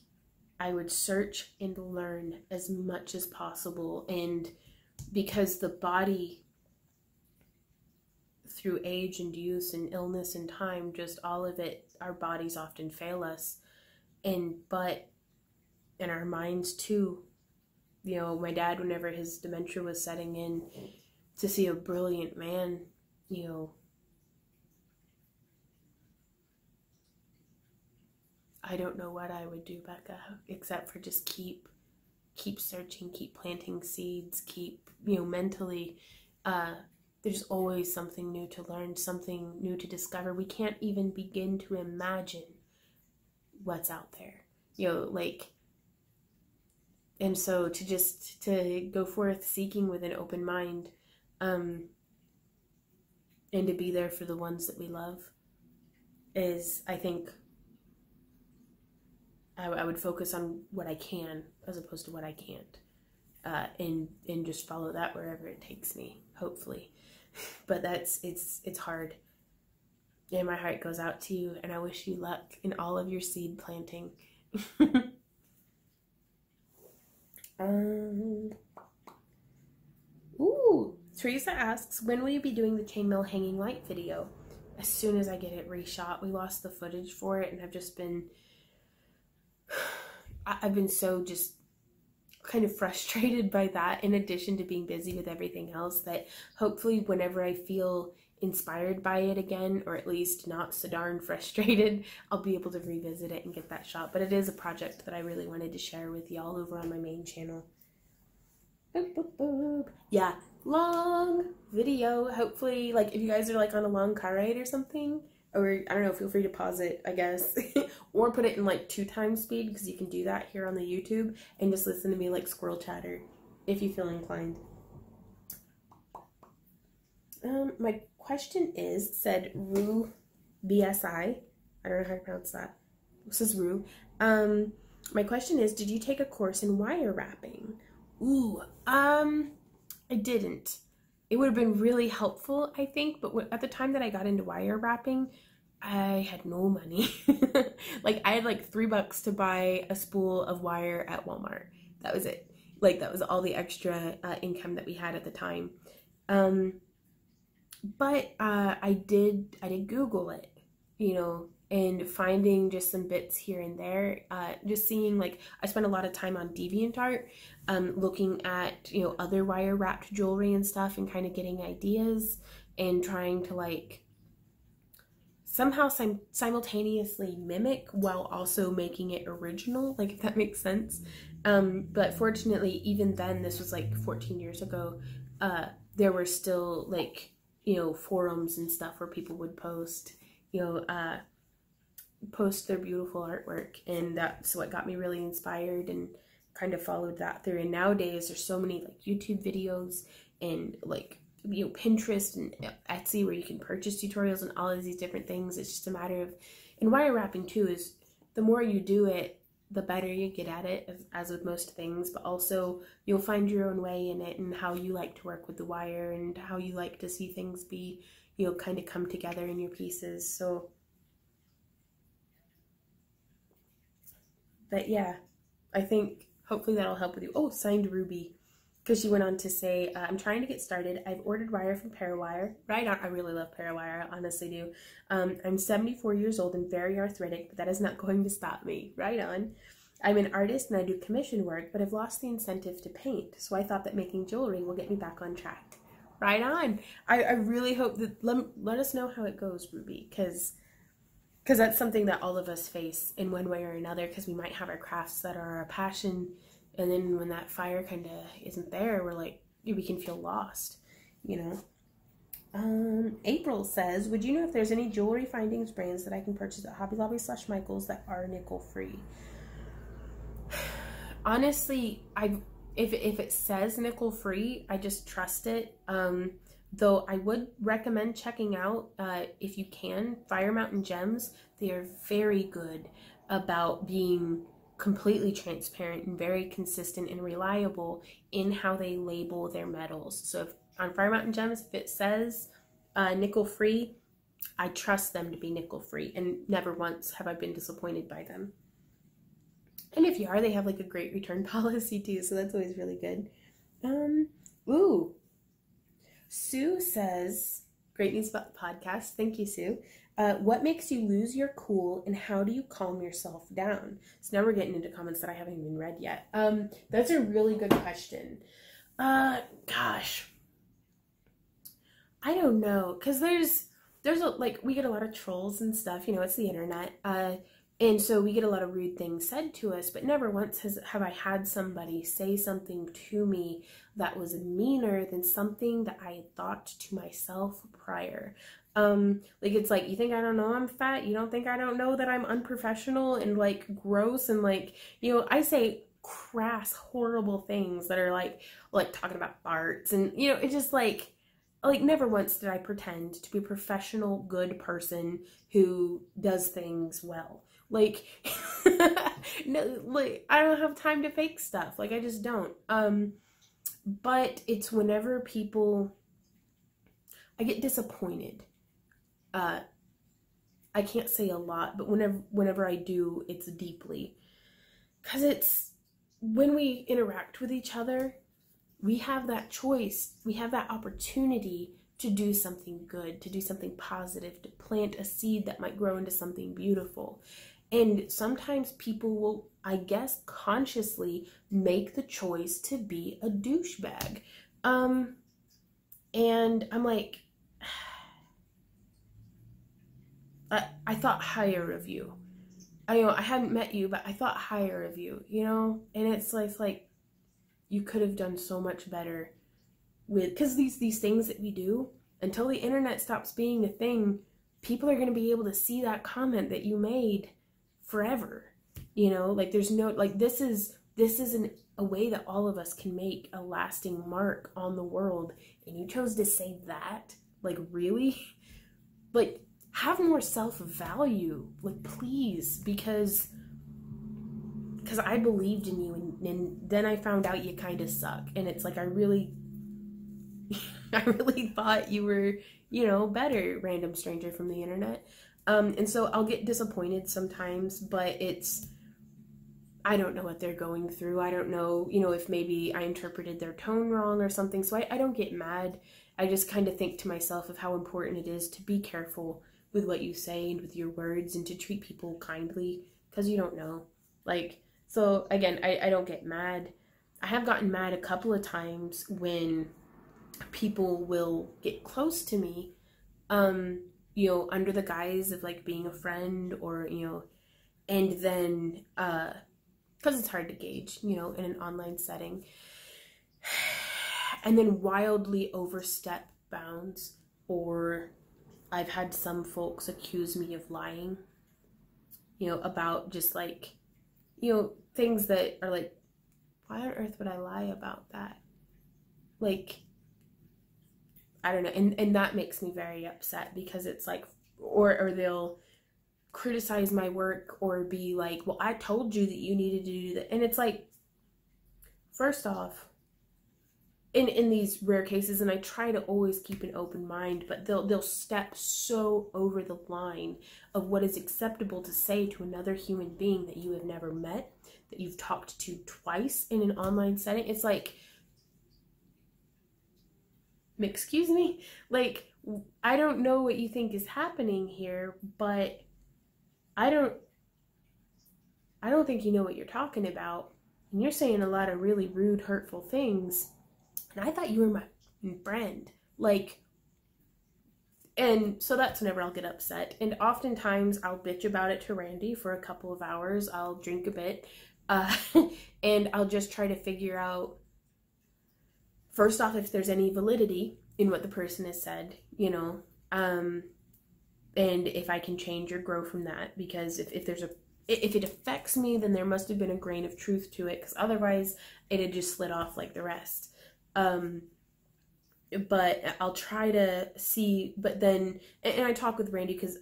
and learn as much as possible. And because the body, through age and youth and illness and time, just all of it, our bodies often fail us. And our minds too. You know, my dad, whenever his dementia was setting in, to see a brilliant man, you know, I don't know what I would do, Becca, except for just keep searching, keep planting seeds, keep, you know, mentally, there's always something new to learn, something new to discover. We can't even begin to imagine what's out there, you know, like, and so to go forth seeking with an open mind, and to be there for the ones that we love is, I think, I would focus on what I can as opposed to what I can't, and just follow that wherever it takes me, hopefully. But it's hard. And my heart goes out to you, and I wish you luck in all of your seed planting. Ooh, Teresa asks, when will you be doing the chainmail hanging light video? As soon as I get it reshot. We lost the footage for it, and I've been so just kind of frustrated by that, in addition to being busy with everything else, that hopefully whenever I feel inspired by it again, or at least not so darn frustrated, I'll be able to revisit it and get that shot. But it is a project that I really wanted to share with y'all over on my main channel. Boop, boop, boop. Yeah, long video. Hopefully, like, if you guys are like on a long car ride or something, or I don't know, feel free to pause it, I guess, or put it in like 2x speed, because you can do that here on the YouTube, and just listen to me like squirrel chatter if you feel inclined. My question is, said Rue BSI. I don't know how to pronounce that. This is Rue. My question is, did you take a course in wire wrapping? Ooh, I didn't. It would have been really helpful, I think, but at the time that I got into wire wrapping, I had no money. Like, I had like $3 to buy a spool of wire at Walmart. That was it. Like, that was all the extra income that we had at the time. But I did Google it, you know, and finding just some bits here and there, just seeing, like, I spent a lot of time on DeviantArt, looking at, you know, other wire wrapped jewelry and stuff and kind of getting ideas and trying to, like, somehow simultaneously mimic while also making it original, like, if that makes sense. But fortunately, even then, this was like 14 years ago, there were still, like, you know, forums and stuff where people would post, you know, post their beautiful artwork, and that's what got me really inspired and kind of followed that through. And nowadays there's so many like YouTube videos and, like, you know, Pinterest and Etsy where you can purchase tutorials and all of these different things. It's just a matter of, and wire wrapping too, is the more you do it, the better you get at it, as with most things, but also you'll find your own way in it and how you like to work with the wire and how you like to see things be, you know, kind of come together in your pieces. So, but yeah, I think hopefully that'll help with you. Oh, signed Ruby. Because she went on to say, I'm trying to get started. I've ordered wire from Parawire. Right on. I really love Parawire. I honestly do. I'm 74 years old and very arthritic, but that is not going to stop me. Right on. I'm an artist and I do commission work, but I've lost the incentive to paint. So I thought that making jewelry will get me back on track. Right on. I really hope that, let us know how it goes, Ruby, because that's something that all of us face in one way or another, because we might have our crafts that are our passion, and then when that fire kind of isn't there, we're like, we can feel lost, you know. April says, would you know if there's any jewelry findings brands that I can purchase at Hobby Lobby / Michaels that are nickel free? Honestly, if it says nickel free, I just trust it. Though I would recommend checking out, if you can, Fire Mountain Gems. They are very good about being completely transparent and very consistent and reliable in how they label their metals. So if on Fire Mountain Gems, if it says nickel free, I trust them to be nickel free, and never once have I been disappointed by them. And if you are, they have like a great return policy too, so that's always really good. Ooh, Sue says, great news about the podcast. Thank you, Sue. What makes you lose your cool and how do you calm yourself down? So now we're getting into comments that I haven't even read yet. That's a really good question. Gosh, I don't know, because there's like, we get a lot of trolls and stuff, you know, it's the internet, and so we get a lot of rude things said to us, but never once have I had somebody say something to me that was meaner than something that I had thought to myself prior. Like, it's like, you think I don't know I'm fat? You don't think I don't know that I'm unprofessional and, like, gross and, like, you know, I say crass, horrible things that are like talking about farts and, you know, it's just like never once did I pretend to be a professional, good person who does things well. Like, no, like, I don't have time to fake stuff. Like, I just don't. But it's whenever I get disappointed. I can't say a lot, but whenever I do, it's deeply. Because it's when we interact with each other, we have that choice, we have that opportunity to do something good, to do something positive, to plant a seed that might grow into something beautiful. And sometimes people will, I guess, consciously make the choice to be a douchebag. And I'm like, I thought higher of you. I hadn't met you, but I thought higher of you, you know? And it's like you could have done so much better with, because these things that we do, until the internet stops being a thing, people are going to be able to see that comment that you made forever, you know? Like, there's no, like, this is a way that all of us can make a lasting mark on the world, and you chose to say that? Like, really? Like, have more self-value, like, please, because I believed in you, and then I found out you kind of suck, and it's like, I really thought you were, you know, better, random stranger from the internet. And so I'll get disappointed sometimes, but I don't know what they're going through. I don't know, you know, if maybe I interpreted their tone wrong or something. So I don't get mad. I just kind of think to myself of how important it is to be careful with what you say and with your words, and to treat people kindly, because you don't know. Like, so again, I don't get mad. I have gotten mad a couple of times when people will get close to me, you know, under the guise of like being a friend, or, you know, and then, because it's hard to gauge, you know, in an online setting, and then wildly overstep bounds. Or I've had some folks accuse me of lying, you know, about just like, you know, things that are like, why on earth would I lie about that? Like, I don't know. And that makes me very upset, because it's like, or they'll criticize my work, or be like, well, I told you that you needed to do that. And it's like, first off, in these rare cases, and I try to always keep an open mind, but they'll step so over the line of what is acceptable to say to another human being that you have never met, that you've talked to twice in an online setting. It's like, excuse me? Like, I don't know what you think is happening here, but I don't think you know what you're talking about. And you're saying a lot of really rude, hurtful things. And I thought you were my friend. Like, and so that's whenever I'll get upset. And oftentimes I'll bitch about it to Randy for a couple of hours. I'll drink a bit. And I'll just try to figure out, first off, if there's any validity in what the person has said, you know, and if I can change or grow from that. Because if it affects me, then there must have been a grain of truth to it, because otherwise it had just slid off like the rest. But I'll try to see, but then, and I talk with Randy, because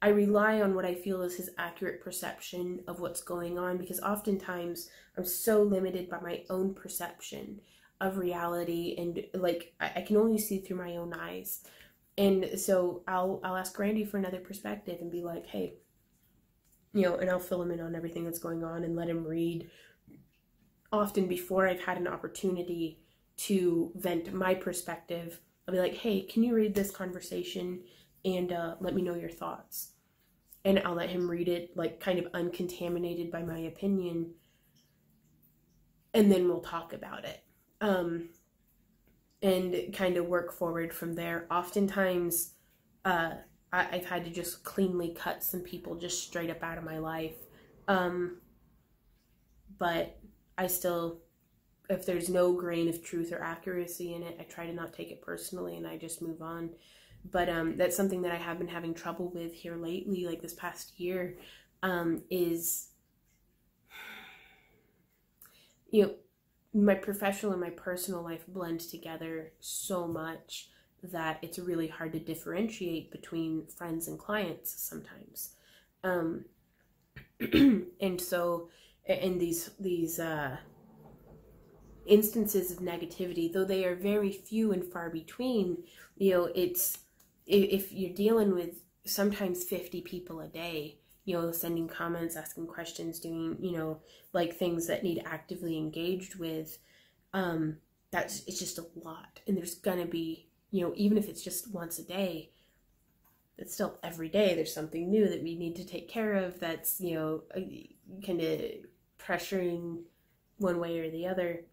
I rely on what I feel is his accurate perception of what's going on, because oftentimes I'm so limited by my own perception of reality, and like, I can only see through my own eyes. And so I'll ask Randy for another perspective and be like, hey, you know, and I'll fill him in on everything that's going on and let him read, often before I've had an opportunity to vent my perspective. I'll be like, hey, can you read this conversation and let me know your thoughts? And I'll let him read it, like, kind of uncontaminated by my opinion, and then we'll talk about it, and kind of work forward from there. Oftentimes I've had to just cleanly cut some people just straight up out of my life, but I still, if there's no grain of truth or accuracy in it, I try to not take it personally, and I just move on. But that's something that I have been having trouble with here lately, like this past year, is, you know, my professional and my personal life blend together so much that it's really hard to differentiate between friends and clients sometimes. And so, in these instances of negativity, though they are very few and far between, you know, it's, if you're dealing with sometimes 50 people a day, you know, sending comments, asking questions, doing, you know, like things that need actively engaged with, it's just a lot. And there's gonna be, you know, even if it's just once a day, it's still every day there's something new that we need to take care of, that's, you know, kind of pressuring one way or the other.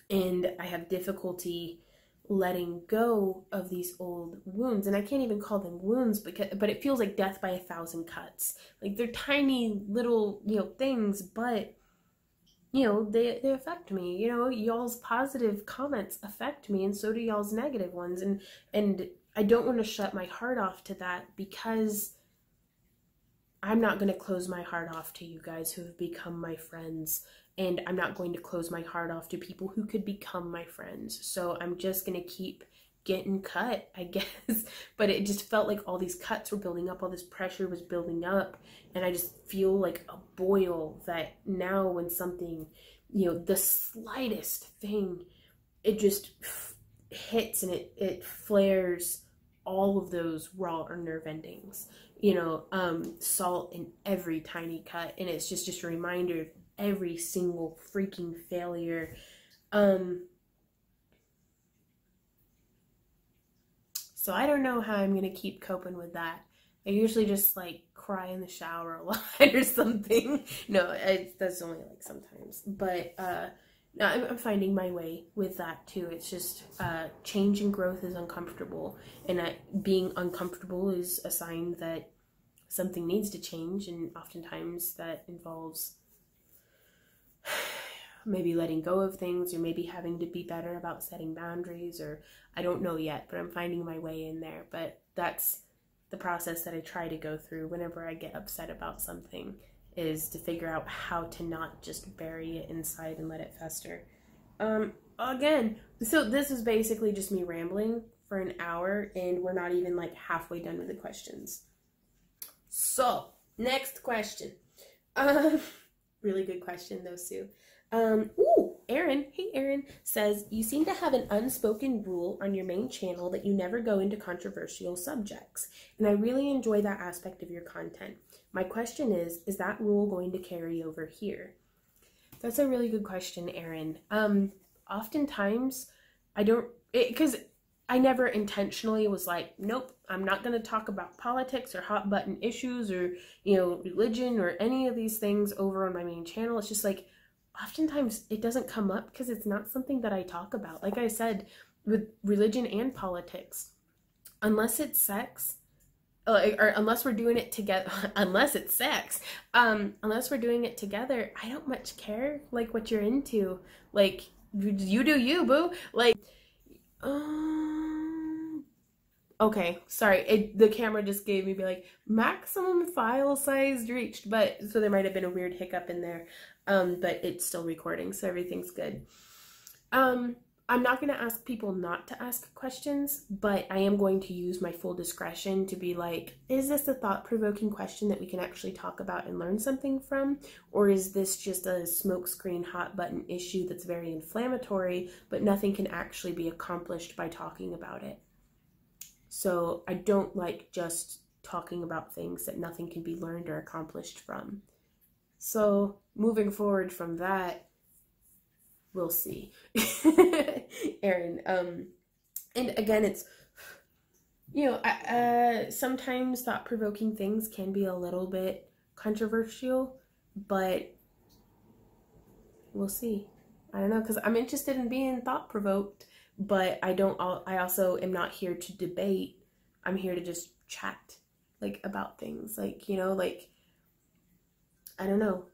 And I have difficulty letting go of these old wounds, and I can't even call them wounds, but it feels like death by 1,000 cuts. Like, they're tiny little, you know, things, but, you know, they affect me. You know, y'all's positive comments affect me, and so do y'all's negative ones, and I don't want to shut my heart off to that, because I'm not going to close my heart off to you guys who have become my friends, and I'm not going to close my heart off to people who could become my friends. So I'm just going to keep getting cut, I guess. But it just felt like all these cuts were building up, all this pressure was building up, and I just feel like a boil that now when something, you know, the slightest thing, it just hits and it flares all of those raw or nerve endings, you know, salt in every tiny cut, and it's just a reminder of every single freaking failure. So I don't know how I'm gonna keep coping with that. I usually just like cry in the shower a lot or something. No, that's only like sometimes, but no, I'm finding my way with that too. It's just change and growth is uncomfortable, and being uncomfortable is a sign that something needs to change, and oftentimes that involves maybe letting go of things, or maybe having to be better about setting boundaries, or I don't know yet, but I'm finding my way in there. But that's the process that I try to go through whenever I get upset about something, is to figure out how to not just bury it inside and let it fester. Again, so this is basically just me rambling for an hour, and we're not even like halfway done with the questions. So, next question. Really good question though, Sue. Aaron, hey Aaron, says, you seem to have an unspoken rule on your main channel that you never go into controversial subjects, and I really enjoy that aspect of your content. My question is that rule going to carry over here? That's a really good question, Aaron. Oftentimes, because I never intentionally was like, nope, I'm not going to talk about politics or hot button issues or, you know, religion or any of these things over on my main channel. It's just like, oftentimes it doesn't come up because it's not something that I talk about. Like I said, with religion and politics, unless it's sex, or unless we're doing it together, unless it's sex, unless we're doing it together, I don't much care, like, what you're into. Like, you do you, boo. Like, okay, sorry, the camera just gave me, be like, maximum file size reached, but, so there might have been a weird hiccup in there, but it's still recording, so everything's good. I'm not going to ask people not to ask questions, but I am going to use my full discretion to be like, is this a thought-provoking question that we can actually talk about and learn something from? Or is this just a smokescreen hot button issue that's very inflammatory, but nothing can actually be accomplished by talking about it? So I don't like just talking about things that nothing can be learned or accomplished from. So moving forward from that, we'll see. Aaron, and again, it's, you know, sometimes thought-provoking things can be a little bit controversial, but we'll see. I don't know, because I'm interested in being thought-provoked, but I also am not here to debate. I'm here to just chat, like, about things, like, you know, like, I don't know.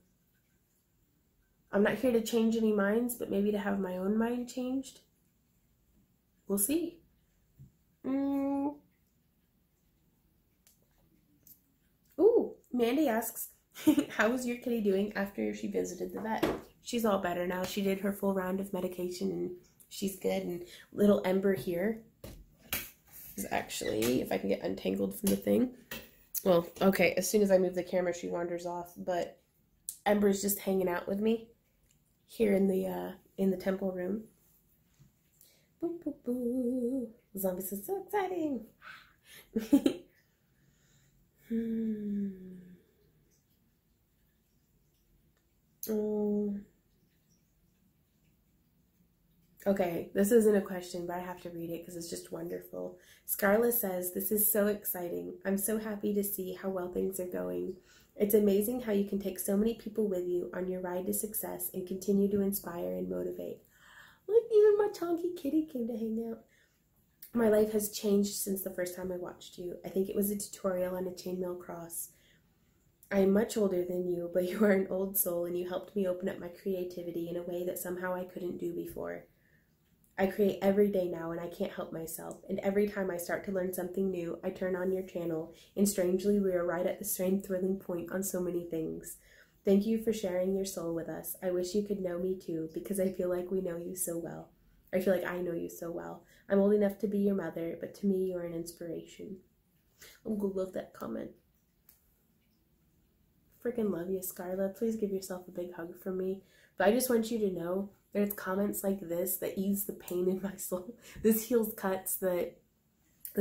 I'm not here to change any minds, but maybe to have my own mind changed. We'll see. Ooh, Mandy asks, how is your kitty doing after she visited the vet? She's all better now. She did her full round of medication and she's good. And little Ember here is actually, if I can get untangled from the thing. Well, okay, as soon as I move the camera, she wanders off, but Ember's just hanging out with me here in the temple room. Boo, boo, boo. Zombies is so exciting. Okay, this isn't a question, but I have to read it because it's just wonderful. Scarlett says, this is so exciting. I'm so happy to see how well things are going. It's amazing how you can take so many people with you on your ride to success and continue to inspire and motivate. Look, even my chunky kitty came to hang out. My life has changed since the first time I watched you. I think it was a tutorial on a chainmail cross. I am much older than you, but you are an old soul and you helped me open up my creativity in a way that somehow I couldn't do before. I create every day now and I can't help myself, and every time I start to learn something new, I turn on your channel, and strangely we are right at the same thrilling point on so many things. Thank you for sharing your soul with us. I wish you could know me too, because I feel like we know you so well. I feel like I know you so well. I'm old enough to be your mother, but to me, you're an inspiration. I'm gonna love that comment. Freaking love you, Scarlett. Please give yourself a big hug from me. But I just want you to know there's comments like this that ease the pain in my soul. This heals cuts that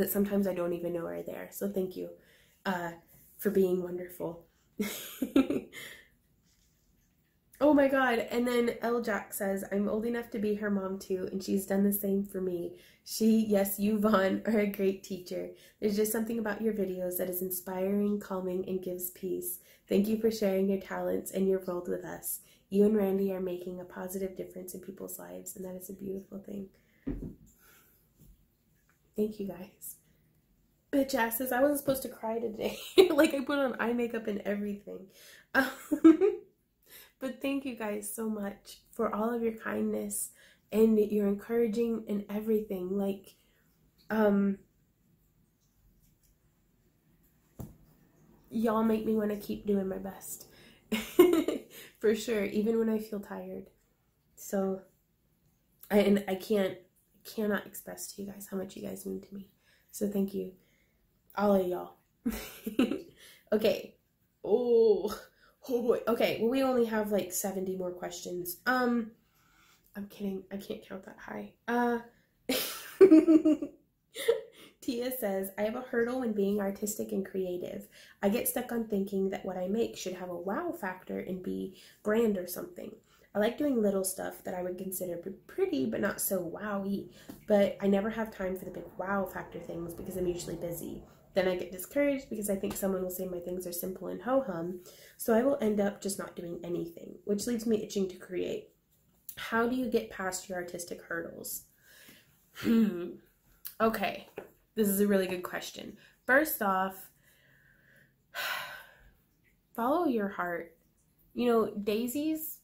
sometimes I don't even know are there. So thank you for being wonderful. Oh my god. And then L. Jack says, I'm old enough to be her mom too, and she's done the same for me. Yes, you, Vaughn, are a great teacher. There's just something about your videos that is inspiring, calming, and gives peace. Thank you for sharing your talents and your world with us. You and Randy are making a positive difference in people's lives, and that is a beautiful thing. Thank you, guys. Bitch asses, I wasn't supposed to cry today. Like, I put on eye makeup and everything. But thank you guys so much for all of your kindness and your encouraging and everything. Like, y'all make me want to keep doing my best. For sure, even when I feel tired. So, I cannot express to you guys how much you guys mean to me. So thank you, all of y'all. Okay. Oh boy. Okay, well, we only have like 70 more questions. I'm kidding. I can't count that high. Tia says, I have a hurdle when being artistic and creative. I get stuck on thinking that what I make should have a wow factor and be brand or something. I like doing little stuff that I would consider pretty but not so wowy, but I never have time for the big wow factor things because I'm usually busy. Then I get discouraged because I think someone will say my things are simple and ho-hum, so I will end up just not doing anything, which leaves me itching to create. How do you get past your artistic hurdles? Okay, this is a really good question. First off, follow your heart. You know, daisies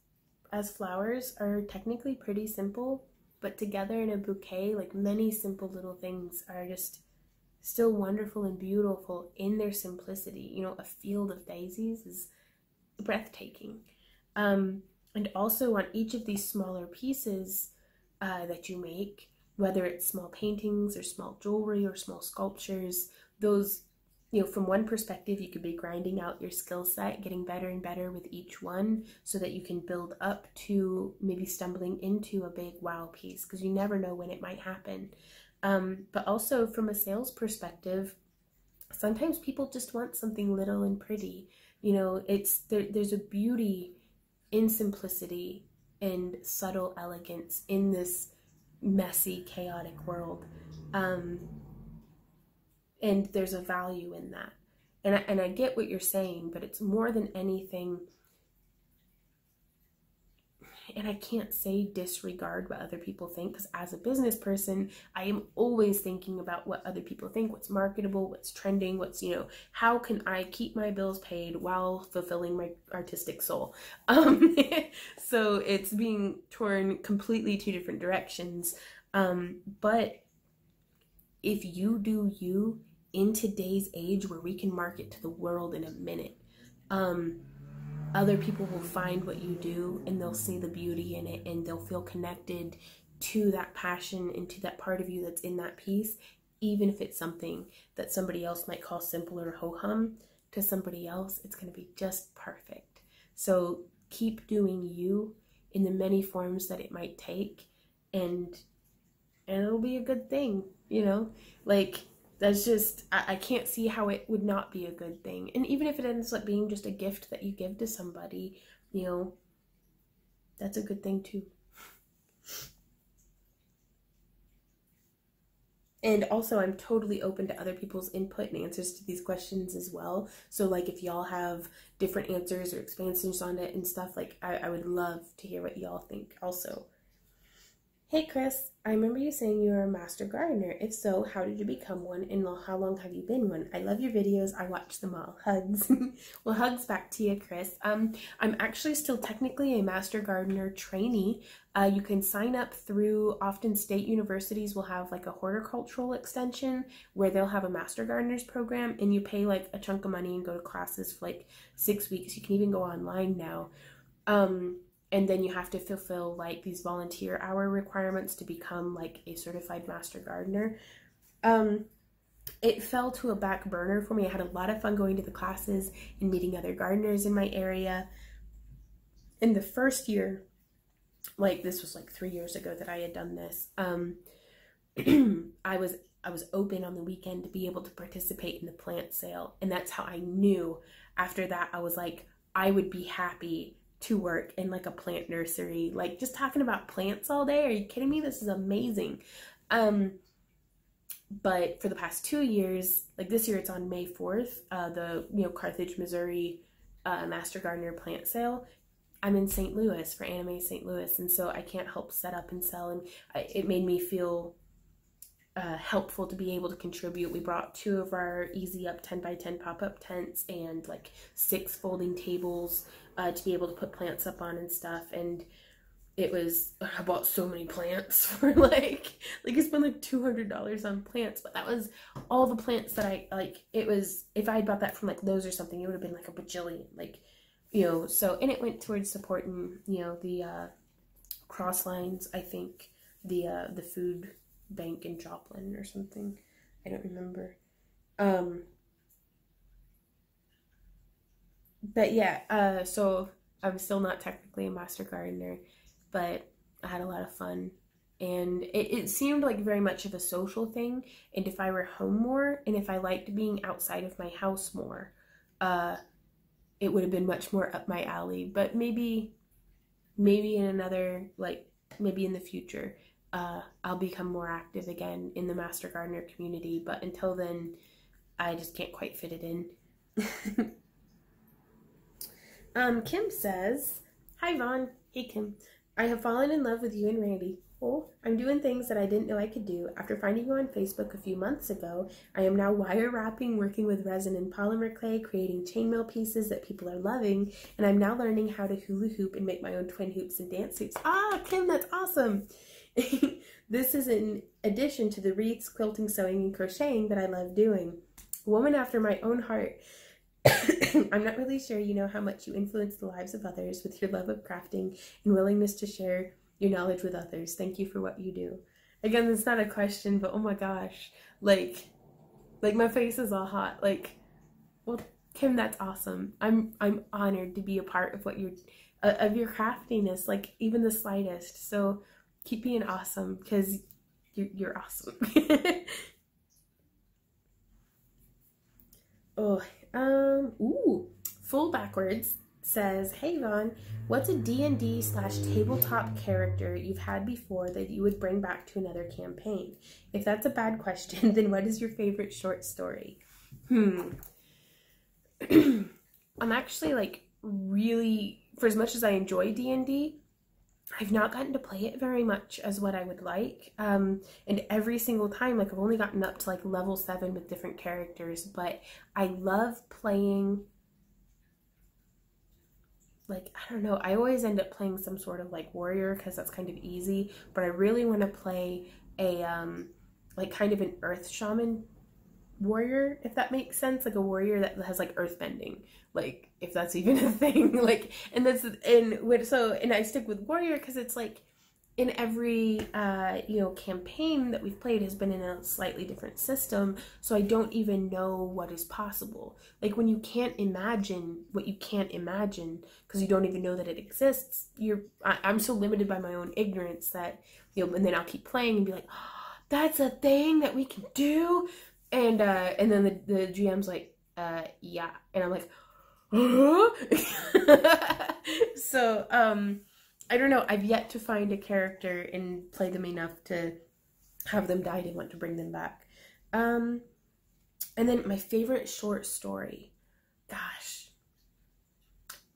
as flowers are technically pretty simple, but together in a bouquet, like many simple little things are just still wonderful and beautiful in their simplicity. You know, a field of daisies is breathtaking. And also on each of these smaller pieces that you make, whether it's small paintings or small jewelry or small sculptures, those, you know, from one perspective, you could be grinding out your skill set, getting better and better with each one so that you can build up to maybe stumbling into a big wow piece, because you never know when it might happen. But also from a sales perspective, sometimes people just want something little and pretty. You know, there's a beauty in simplicity and subtle elegance in this messy, chaotic world. And there's a value in that. And I get what you're saying, but it's more than anything, and I can't say disregard what other people think, because as a business person, I am always thinking about what other people think, what's marketable, what's trending, what's, you know, how can I keep my bills paid while fulfilling my artistic soul? So it's being torn completely two different directions. But if you do you in today's age where we can market to the world in a minute, other people will find what you do and they'll see the beauty in it and they'll feel connected to that passion and to that part of you that's in that piece, even if it's something that somebody else might call simple or ho-hum. To somebody else, it's going to be just perfect. So keep doing you in the many forms that it might take, and it'll be a good thing, you know? Like, that's just, I can't see how it would not be a good thing. And even if it ends up being just a gift that you give to somebody, you know, that's a good thing too. And also, I'm totally open to other people's input and answers to these questions as well. So like, if y'all have different answers or expansions on it and stuff, like, I would love to hear what y'all think also. Hey Chris, I remember you saying you were a master gardener. If so, how did you become one, and how long have you been one? I love your videos. I watch them all. Hugs. Well, hugs back to you, Chris. I'm actually still technically a master gardener trainee. You can sign up through, often state universities will have like a horticultural extension where they'll have a master gardeners program, and you pay like a chunk of money and go to classes for like 6 weeks. You can even go online now. And then you have to fulfill like these volunteer hour requirements to become like a certified master gardener. It fell to a back burner for me. I had a lot of fun going to the classes and meeting other gardeners in my area. In the first year, like this was like 3 years ago that I had done this, I was open on the weekend to be able to participate in the plant sale. And that's how I knew after that, I was like, I would be happy to work in like a plant nursery, like just talking about plants all day. Are you kidding me? This is amazing. But for the past 2 years, like this year, it's on May 4th, the, Carthage, Missouri, Master Gardener plant sale. I'm in St. Louis for Anime St. Louis. And so I can't help set up and sell. And it made me feel helpful to be able to contribute. We brought 2 of our easy up 10 by 10 pop-up tents and like 6 folding tables to be able to put plants up on and stuff. And I bought so many plants for like I spent like $200 on plants, but that was all the plants that I like. It was, if I had bought that from like Lowe's or something, it would have been like a bajillion, so, and it went towards supporting, the cross lines, I think, the food bank in Joplin or something. I don't remember. But yeah, so I'm still not technically a master gardener, but I had a lot of fun. And it seemed like very much of a social thing. And if I were home more, and if I liked being outside of my house more, it would have been much more up my alley. But maybe in another, maybe in the future, I'll become more active again in the Master Gardener community. But until then, I just can't quite fit it in. Kim says, "Hi Vaughn." Hey Kim. "I have fallen in love with you and Randy. Oh, I'm doing things that I didn't know I could do. After finding you on Facebook a few months ago, I am now wire wrapping, working with resin and polymer clay, creating chainmail pieces that people are loving, and I'm now learning how to hula hoop and make my own twin hoops and dance suits." Ah, Kim, that's awesome. "This is in addition to the wreaths, quilting, sewing, and crocheting that I love doing. Woman after my own heart. I'm not really sure you know how much you influence the lives of others with your love of crafting and willingness to share your knowledge with others. Thank you for what you do." Again, it's not a question, but oh my gosh, like my face is all hot. Well, Kim, that's awesome. I'm honored to be a part of what of your craftiness, like even the slightest. So keep being awesome, because you're awesome. Full Backwards says, "Hey Vaughn, what's a D&D/tabletop character you've had before that you would bring back to another campaign? If that's a bad question, then what is your favorite short story?" I'm actually really, for as much as I enjoy D&D, I've not gotten to play it very much as what I would like. And every single time, I've only gotten up to level 7 with different characters, but I love playing, I don't know, I always end up playing some sort of warrior because that's kind of easy, but I really want to play a, kind of an earth shaman warrior, if that makes sense, a warrior that has earth bending, if that's even a thing, and I stick with warrior because it's in every campaign that we've played has been in a slightly different system, so I don't even know what is possible. When you can't imagine what you can't imagine because you don't even know that it exists, I'm so limited by my own ignorance that and then I'll keep playing and be like, "Oh, that's a thing that we can do." And then the GM's yeah. And I'm like, huh? So, I don't know. I've yet to find a character and play them enough to have them die to want to bring them back. And then my favorite short story. Gosh.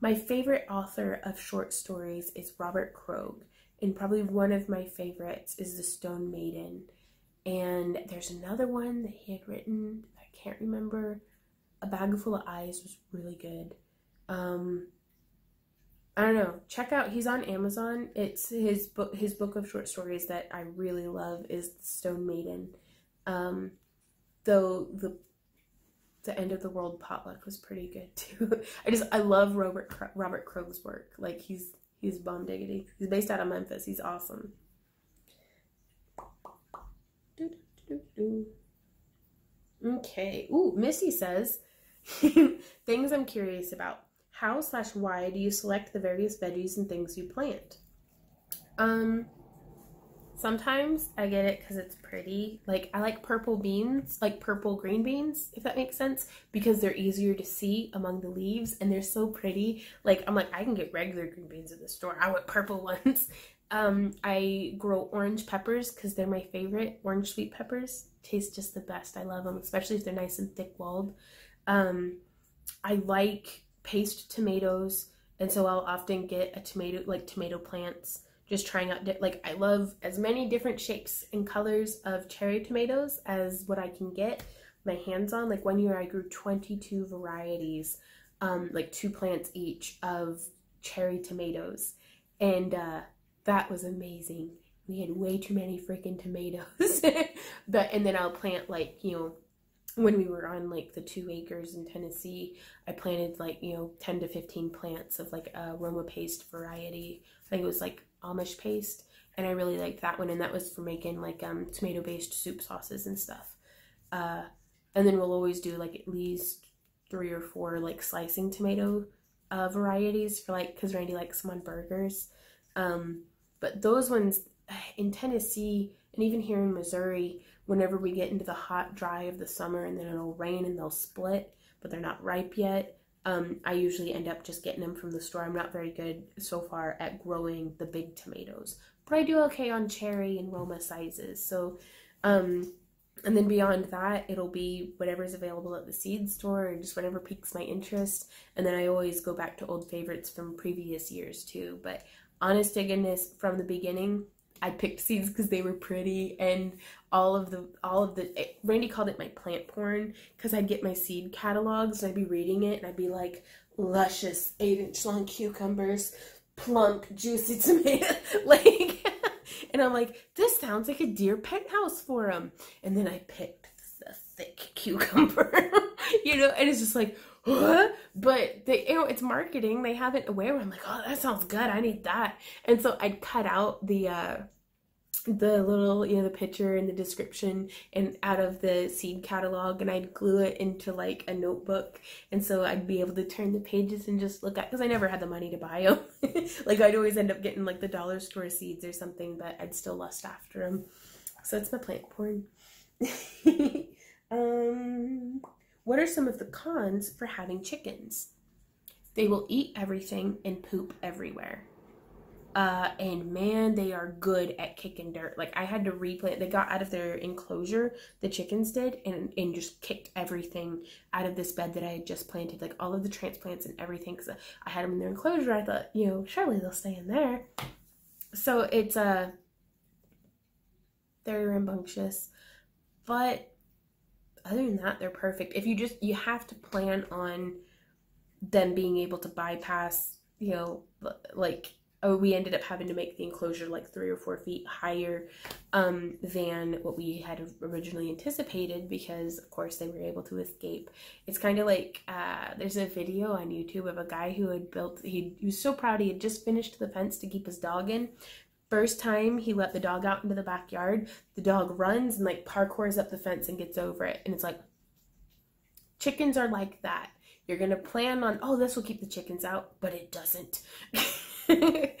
My favorite author of short stories is Robert Krogh. And probably one of my favorites is The Stone Maiden. And there's another one that he had written, I can't remember. A Bag Full of Eyes was really good. I don't know. Check out, he's on Amazon. It's his book of short stories that I really love is The Stone Maiden. Though the End of the World potluck was pretty good too. I love Robert Krogh's work. He's He's bomb diggity. He's based out of Memphis. He's awesome. Okay. Ooh, Missy says, things I'm curious about. How/why do you select the various veggies and things you plant? Sometimes I get it because it's pretty. Like, I like purple beans, like purple green beans, if that makes sense, because they're easier to see among the leaves and they're so pretty. Like, I'm like, I can get regular green beans at the store. I want purple ones. I grow orange peppers because they're my favorite. Orange sweet peppers taste just the best. I love them, especially if they're nice and thick-walled. I like paste tomatoes, and so I'll often get a tomato plants. Just trying out, like, I love as many different shapes and colors of cherry tomatoes as what I can get my hands on. Like, one year I grew 22 varieties, like 2 plants each of cherry tomatoes. And that was amazing. We had way too many freaking tomatoes. And then I'll plant, like, you know, when we were on like the 2 acres in Tennessee, I planted like, you know, 10 to 15 plants of like a Roma paste variety. I think it was like Amish paste, and I really liked that one, and that was for making like tomato based soup sauces and stuff. And then we'll always do like at least 3 or 4 like slicing tomato varieties for like, because Randy likes them on burgers. But those ones in Tennessee and even here in Missouri, whenever we get into the hot dry of the summer and then it'll rain and they'll split, but they're not ripe yet, I usually end up just getting them from the store. I'm not very good so far at growing the big tomatoes, but I do okay on cherry and Roma sizes. So, and then beyond that, it'll be whatever's available at the seed store or just whatever piques my interest. And then I always go back to old favorites from previous years too. But honest to goodness, from the beginning, I picked seeds because they were pretty, and all of the Randy called it my plant porn, because I'd get my seed catalogs and I'd be reading it and I'd be like, luscious 8-inch long cucumbers, plump juicy tomato, like, and I'm like, this sounds like a deer penthouse for them. And then I picked the thick cucumber, you know, and it's just like, what? But they, you know, it's marketing. They have it aware. I'm like, oh, that sounds good. I need that. And so I'd cut out the little, you know, the picture and the description and out of the seed catalog, and I'd glue it into like a notebook. And so I'd be able to turn the pages and just look at, because I never had the money to buy them. Like, I'd always end up getting like the dollar store seeds or something, but I'd still lust after them. So it's my plant porn. What are some of the cons for having chickens? They will eat everything and poop everywhere. And man, they are good at kicking dirt. Like, I had to replant. They got out of their enclosure, the chickens did, and just kicked everything out of this bed that I had just planted. Like, all of the transplants and everything, because I had them in their enclosure. I thought, you know, surely they'll stay in there. So it's, very rambunctious. But other than that, they're perfect. If you have to plan on them being able to bypass, you know, like, oh, we ended up having to make the enclosure like 3 or 4 feet higher than what we had originally anticipated, because of course they were able to escape. It's kind of like, there's a video on YouTube of a guy who had built, he was so proud, he had just finished the fence to keep his dog in. First time he let the dog out into the backyard, the dog runs and like parkours up the fence and gets over it. And it's like, chickens are like that. You're gonna plan on, oh, this will keep the chickens out, but it doesn't. And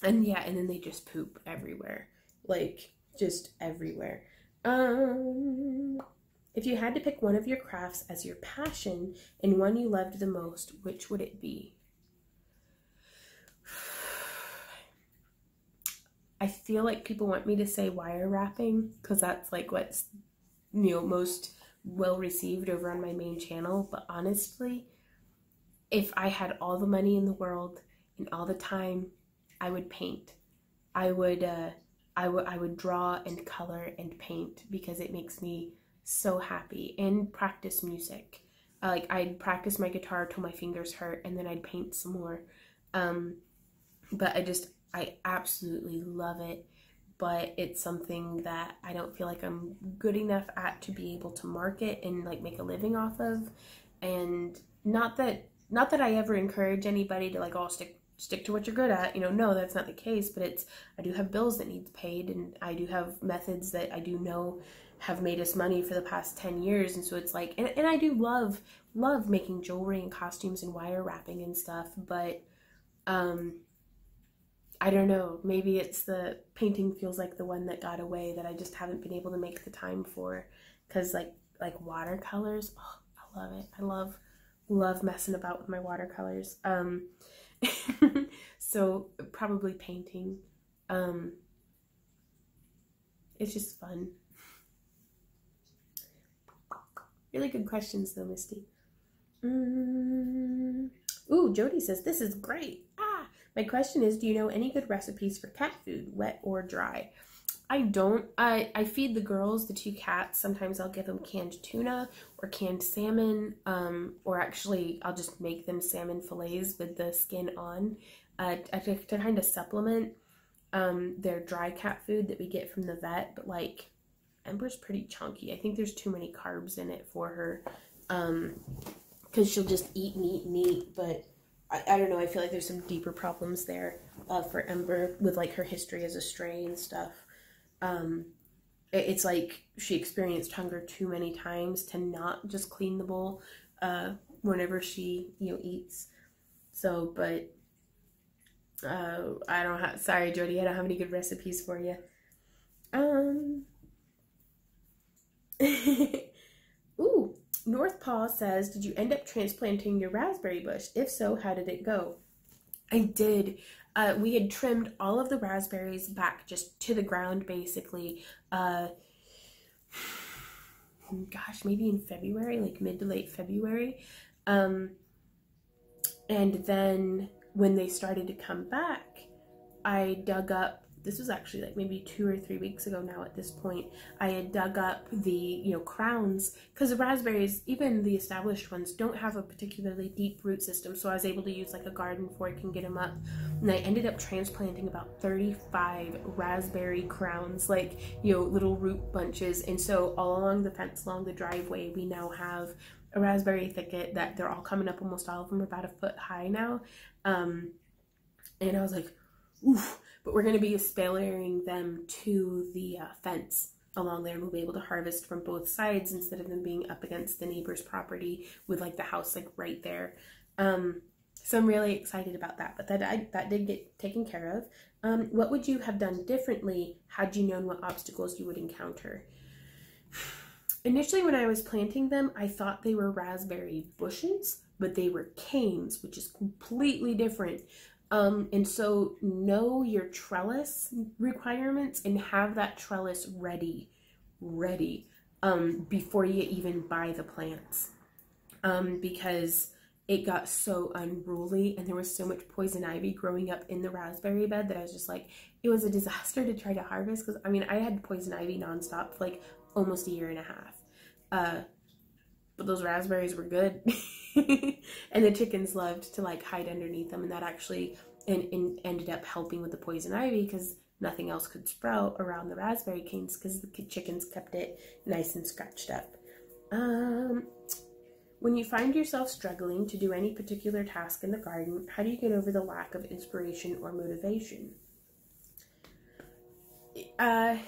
yeah, and then they just poop everywhere, like just everywhere. If you had to pick one of your crafts as your passion and one you loved the most, which would it be? I feel like people want me to say wire wrapping, because that's like what's, you know, most well received over on my main channel. But honestly, if I had all the money in the world and all the time, I would paint. I would draw and color and paint, because it makes me so happy, and practice music. Like, I'd practice my guitar till my fingers hurt, and then I'd paint some more. But I absolutely love it, but it's something that I don't feel like I'm good enough at to be able to market and like make a living off of. And not that I ever encourage anybody to like, oh, stick stick to what you're good at. You know, no, that's not the case, but it's, I do have bills that need paid, and I do have methods that I do know have made us money for the past 10 years. And so it's like, and I do love making jewelry and costumes and wire wrapping and stuff, but I don't know, maybe it's the painting feels like the one that got away that I just haven't been able to make the time for, because like watercolors, oh, I love it. I love messing about with my watercolors. So probably painting. It's just fun. Really good questions though, Misty. Ooh, Jody says, this is great. My question is, do you know any good recipes for cat food, wet or dry? I don't. I feed the girls, the 2 cats. Sometimes I'll give them canned tuna or canned salmon, or actually I'll just make them salmon fillets with the skin on, to kind of supplement their dry cat food that we get from the vet. But like, Ember's pretty chunky. I think there's too many carbs in it for her, because she'll just eat and eat and eat. But I don't know, I feel like there's some deeper problems there for Ember with like her history as a stray and stuff. It's like she experienced hunger too many times to not just clean the bowl whenever she, you know, eats. So, but I don't have, sorry Jody, I don't have any good recipes for you. Ooh, North Paw says, did you end up transplanting your raspberry bush? If so, how did it go? I did. We had trimmed all of the raspberries back just to the ground, basically. Gosh, maybe in February, like mid to late February. And then when they started to come back, I dug up, this was actually like maybe 2 or 3 weeks ago now at this point, I had dug up the, you know, crowns, because the raspberries, even the established ones, don't have a particularly deep root system, so I was able to use like a garden fork and get them up, and I ended up transplanting about 35 raspberry crowns, like, you know, little root bunches. And so all along the fence, along the driveway, we now have a raspberry thicket that they're all coming up, almost all of them are about 1 foot high now. And I was like, oof. But we're going to be spalering them to the fence along there, and we'll be able to harvest from both sides instead of them being up against the neighbor's property with like the house like right there. So I'm really excited about that, but that did get taken care of. What would you have done differently had you known what obstacles you would encounter? Initially, when I was planting them, I thought they were raspberry bushes, but they were canes, which is completely different. And so know your trellis requirements and have that trellis ready, before you even buy the plants. Because it got so unruly and there was so much poison ivy growing up in the raspberry bed that I was just like, it was a disaster to try to harvest. Because I mean, I had poison ivy nonstop for like almost 1.5 years. But those raspberries were good. And the chickens loved to like hide underneath them, and that actually ended up helping with the poison ivy, because nothing else could sprout around the raspberry canes because the chickens kept it nice and scratched up. When you find yourself struggling to do any particular task in the garden, how do you get over the lack of inspiration or motivation? I'm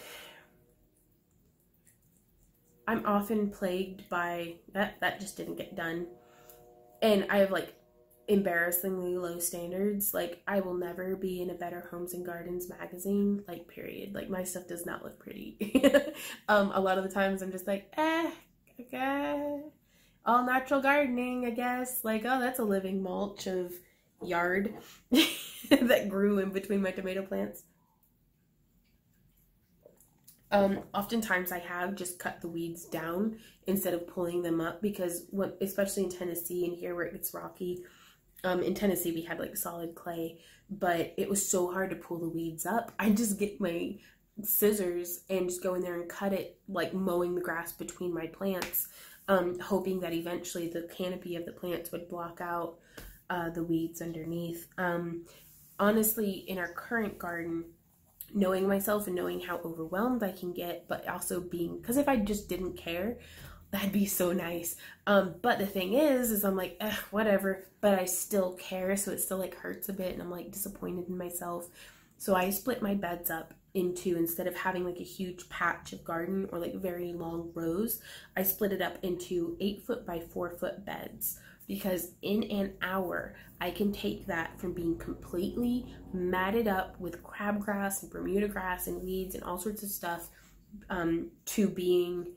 often plagued by that just didn't get done, and I have like embarrassingly low standards. Like, I will never be in a Better Homes and Gardens magazine, like, period. Like, my stuff does not look pretty. A lot of the times I'm just like, okay, all natural gardening, I guess. Like, oh, that's a living mulch of yard that grew in between my tomato plants. Oftentimes I have just cut the weeds down instead of pulling them up, because especially in Tennessee and here where it gets rocky, in Tennessee we had like solid clay, but it was so hard to pull the weeds up. I just get my scissors and just go in there and cut it, like mowing the grass between my plants, hoping that eventually the canopy of the plants would block out the weeds underneath. Honestly, in our current garden, knowing myself and knowing how overwhelmed I can get, but also being, because if I just didn't care, that'd be so nice. But the thing is I'm like, whatever, but I still care, so it still like hurts a bit, and I'm like disappointed in myself. So I split my beds up into, instead of having like a huge patch of garden or like very long rows, I split it up into 8-foot by 4-foot beds, because in an hour I can take that from being completely matted up with crabgrass and Bermuda grass and weeds and all sorts of stuff, to being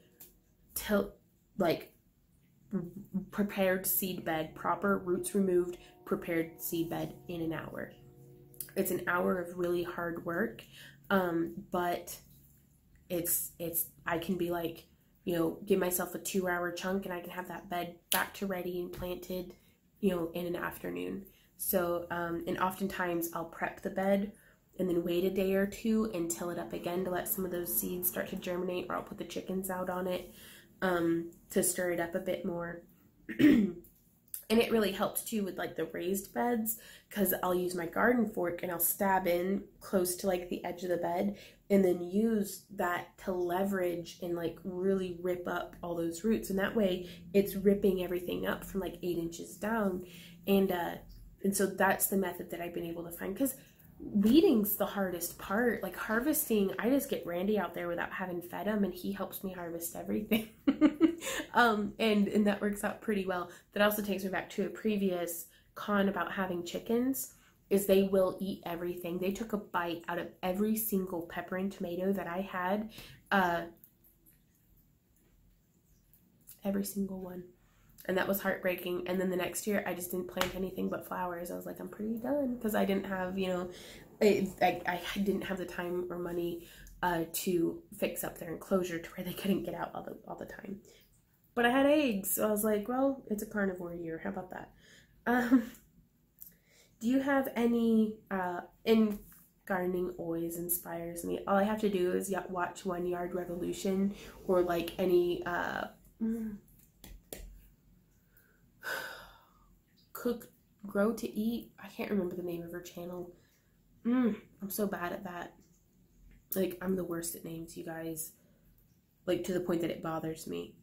like prepared seed bed, proper roots removed, prepared seed bed in an hour. It's an hour of really hard work, but it's I can be like, you know, give myself a 2-hour chunk and I can have that bed back to ready and planted, you know, in an afternoon. So and oftentimes I'll prep the bed and then wait a day or two and till it up again to let some of those seeds start to germinate, or I'll put the chickens out on it to stir it up a bit more. And it really helps too with like the raised beds, because I'll use my garden fork and I'll stab in close to like the edge of the bed and then use that to leverage and like really rip up all those roots. And that way it's ripping everything up from like 8 inches down. And so that's the method that I've been able to find, because weeding's the hardest part. Like harvesting, I just get Randy out there without having fed him and he helps me harvest everything. And that works out pretty well. That also takes me back to a previous con about having chickens, is they will eat everything. They took a bite out of every single pepper and tomato that I had, every single one. And that was heartbreaking. And then the next year, I just didn't plant anything but flowers. I was like, I'm pretty done, because I didn't have, you know, I didn't have the time or money to fix up their enclosure to where they couldn't get out all the time. But I had eggs, so I was like, well, it's a carnivore year. How about that? Do you have any, in gardening always inspires me. All I have to do is watch One Yard Revolution, or like any, Grow to Eat. I can't remember the name of her channel. I'm so bad at that. Like, I'm the worst at names, you guys. Like, to the point that it bothers me.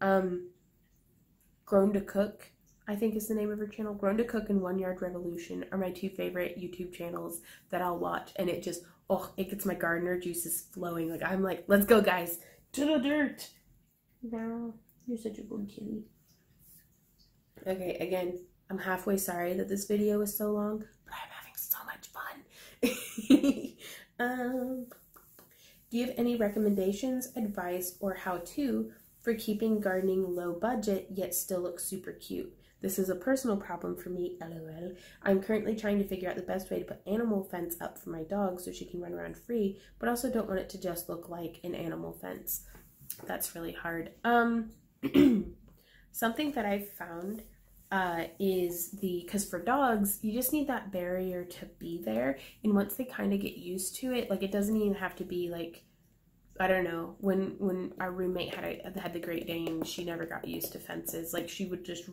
Grown to Cook, I think is the name of her channel. Grown to Cook and One Yard Revolution are my 2 favorite YouTube channels that I'll watch. And it just, oh, it gets my gardener juices flowing. Like, I'm like, let's go, guys. To the dirt. No, you're such a good kitty. Okay, again, I'm halfway sorry that this video is so long, but I'm having so much fun. Do you have any recommendations, advice, or how-to for keeping gardening low budget yet still look super cute? This is a personal problem for me, lol. I'm currently trying to figure out the best way to put animal fence up for my dog so she can run around free, but also don't want it to just look like an animal fence. That's really hard. Something that I've found is because for dogs, you just need that barrier to be there. And once they kind of get used to it, like, it doesn't even have to be like, I don't know, when our roommate had the Great Dane, she never got used to fences. Like, she would just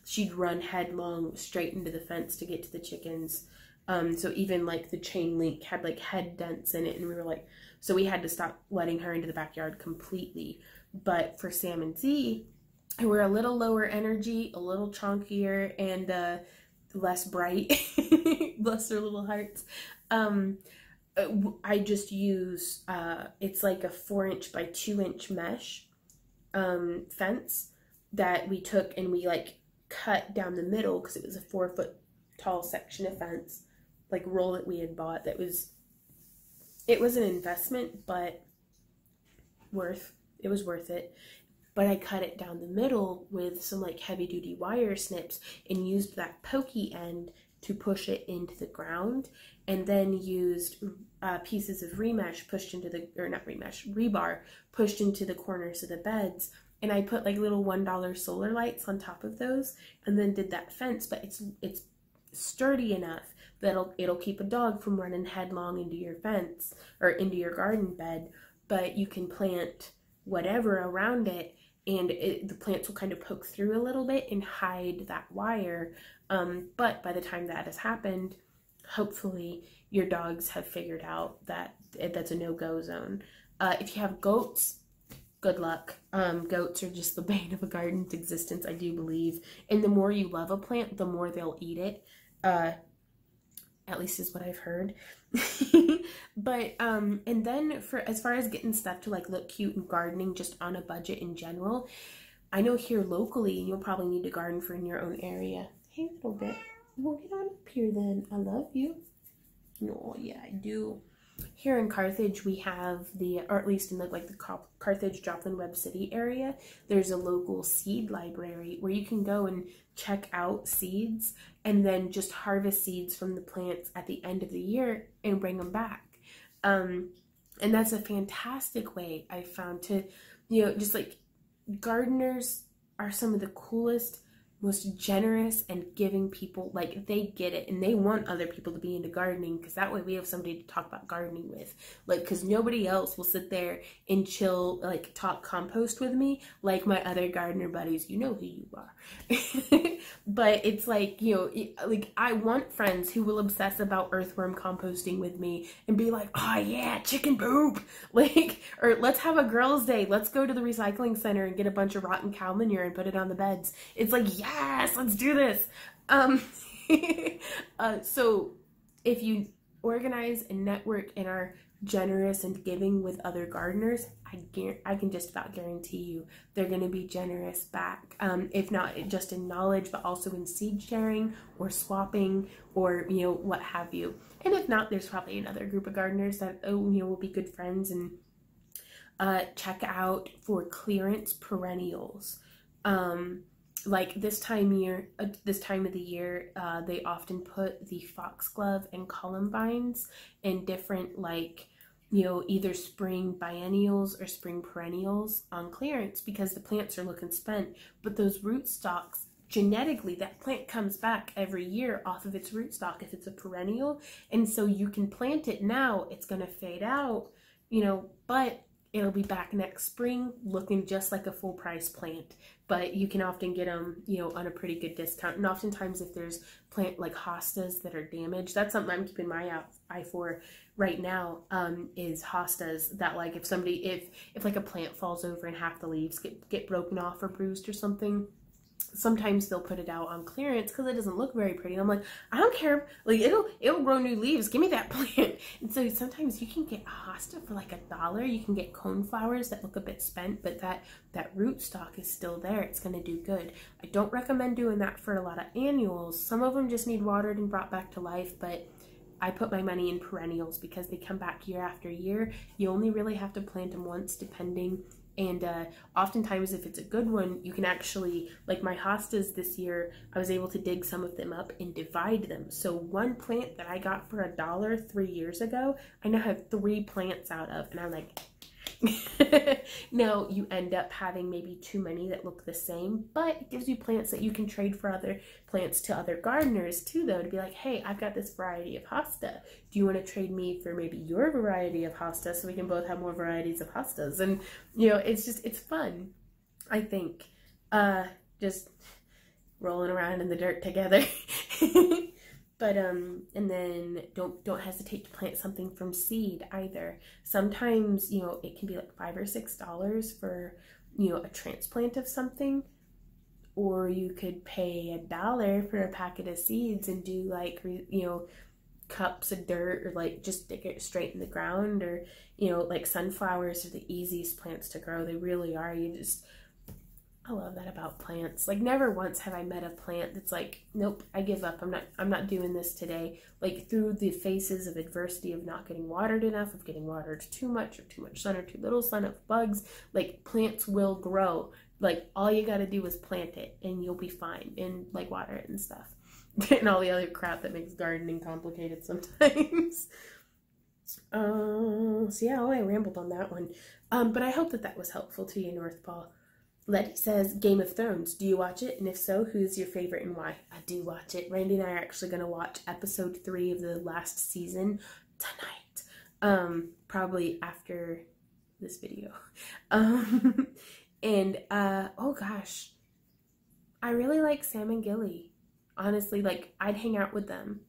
she'd run headlong straight into the fence to get to the chickens. So even like the chain link had like head dents in it, and we were like, so we had to stop letting her into the backyard completely. But for Sam and Z, who were a little lower energy, a little chunkier, and less bright, bless their little hearts, I just use, it's like a 4-inch by 2-inch mesh fence that we took and we like cut down the middle, because it was a 4-foot tall section of fence, like roll that we had bought. It was an investment, but it was worth it. But I cut it down the middle with some like heavy duty wire snips and used that pokey end to push it into the ground, and then used pieces of remesh pushed into the, or not remesh, rebar pushed into the corners of the beds. And I put like little $1 solar lights on top of those, and then did that fence. But it's sturdy enough that it'll keep a dog from running headlong into your fence or into your garden bed. But you can plant whatever around it, and the plants will kind of poke through a little bit and hide that wire. But by the time that has happened, hopefully your dogs have figured out that that's a no-go zone. If you have goats, good luck. Goats are just the bane of a garden's existence, I do believe. And the more you love a plant, the more they'll eat it. At least is what I've heard. But and then for as far as getting stuff to like look cute and gardening just on a budget in general, I know here locally you'll probably need to garden for in your own area. Hey, little bit. We'll get on up here then. I love you. No, yeah, I do. Here in Carthage, we have or at least in the Carthage, Joplin, Webb City area, there's a local seed library where you can go and check out seeds and then just harvest seeds from the plants at the end of the year and bring them back. And that's a fantastic way I found to, just like gardeners are some of the coolest, most generous and giving people. Like, they get it and they want other people to be into gardening because that way we have somebody to talk about gardening with. Like, because nobody else will sit there and chill, like, talk compost with me like my other gardener buddies. You know who you are. But it's like, like, I want friends who will obsess about earthworm composting with me and be like, oh yeah, chicken poop, like, or let's have a girls' day, let's go to the recycling center and get a bunch of rotten cow manure and put it on the beds. It's like, yes, let's do this. So if you organize and network and are generous and giving with other gardeners, I can just about guarantee you they're going to be generous back. If not just in knowledge, but also in seed sharing or swapping or, what have you. And if not, there's probably another group of gardeners that, will be good friends. And check out for clearance perennials. Like this time of the year, they often put the foxglove and columbines in different, either spring biennials or spring perennials on clearance because the plants are looking spent. But those rootstocks, genetically, that plant comes back every year off of its rootstock if it's a perennial. And so you can plant it now, it's going to fade out, but it'll be back next spring looking just like a full price plant. But you can often get them, on a pretty good discount. And oftentimes if there's plant like hostas that are damaged, that's something I'm keeping my eye for right now, is hostas that, like, if like a plant falls over and half the leaves get broken off or bruised or something, sometimes they'll put it out on clearance because it doesn't look very pretty. And I'm like, I don't care, like it'll grow new leaves, give me that plant. And so sometimes you can get a hosta for like $1. You can get coneflowers that look a bit spent, but that rootstock is still there. It's going to do good. I don't recommend doing that for a lot of annuals. Some of them just need watered and brought back to life, but I put my money in perennials because they come back year after year. You only really have to plant them once depending. And oftentimes if it's a good one, you can actually, like my hostas this year, I was able to dig some of them up and divide them. So one plant that I got for $1 3 years ago, I now have 3 plants out of, and I'm like, now you end up having maybe too many that look the same, but it gives you plants that you can trade for other plants to other gardeners too, though, to be like, hey, I've got this variety of hosta. Do you want to trade me for maybe your variety of hosta so we can both have more varieties of hostas? And, it's fun, I think, just rolling around in the dirt together. But, and then don't hesitate to plant something from seed either. Sometimes, it can be like $5 or $6 for, a transplant of something, or you could pay $1 for a packet of seeds and do like, cups of dirt, or like just stick it straight in the ground, or, like sunflowers are the easiest plants to grow. They really are. I love that about plants. Like, never once have I met a plant that's like, nope, I give up. I'm not doing this today. Like, through the phases of adversity of not getting watered enough, of getting watered too much, or too much sun, or too little sun, of bugs, like, plants will grow. Like, all you gotta do is plant it and you'll be fine, and like water it and stuff. And all the other crap that makes gardening complicated sometimes. So yeah, I rambled on that one. But I hope that was helpful to you, North Paul. Letty says, Game of Thrones, do you watch it? And if so, who's your favorite and why? I do watch it. Randy and I are actually going to watch episode 3 of the last season tonight. Probably after this video. And, oh gosh, I really like Sam and Gilly. Honestly, like, I'd hang out with them.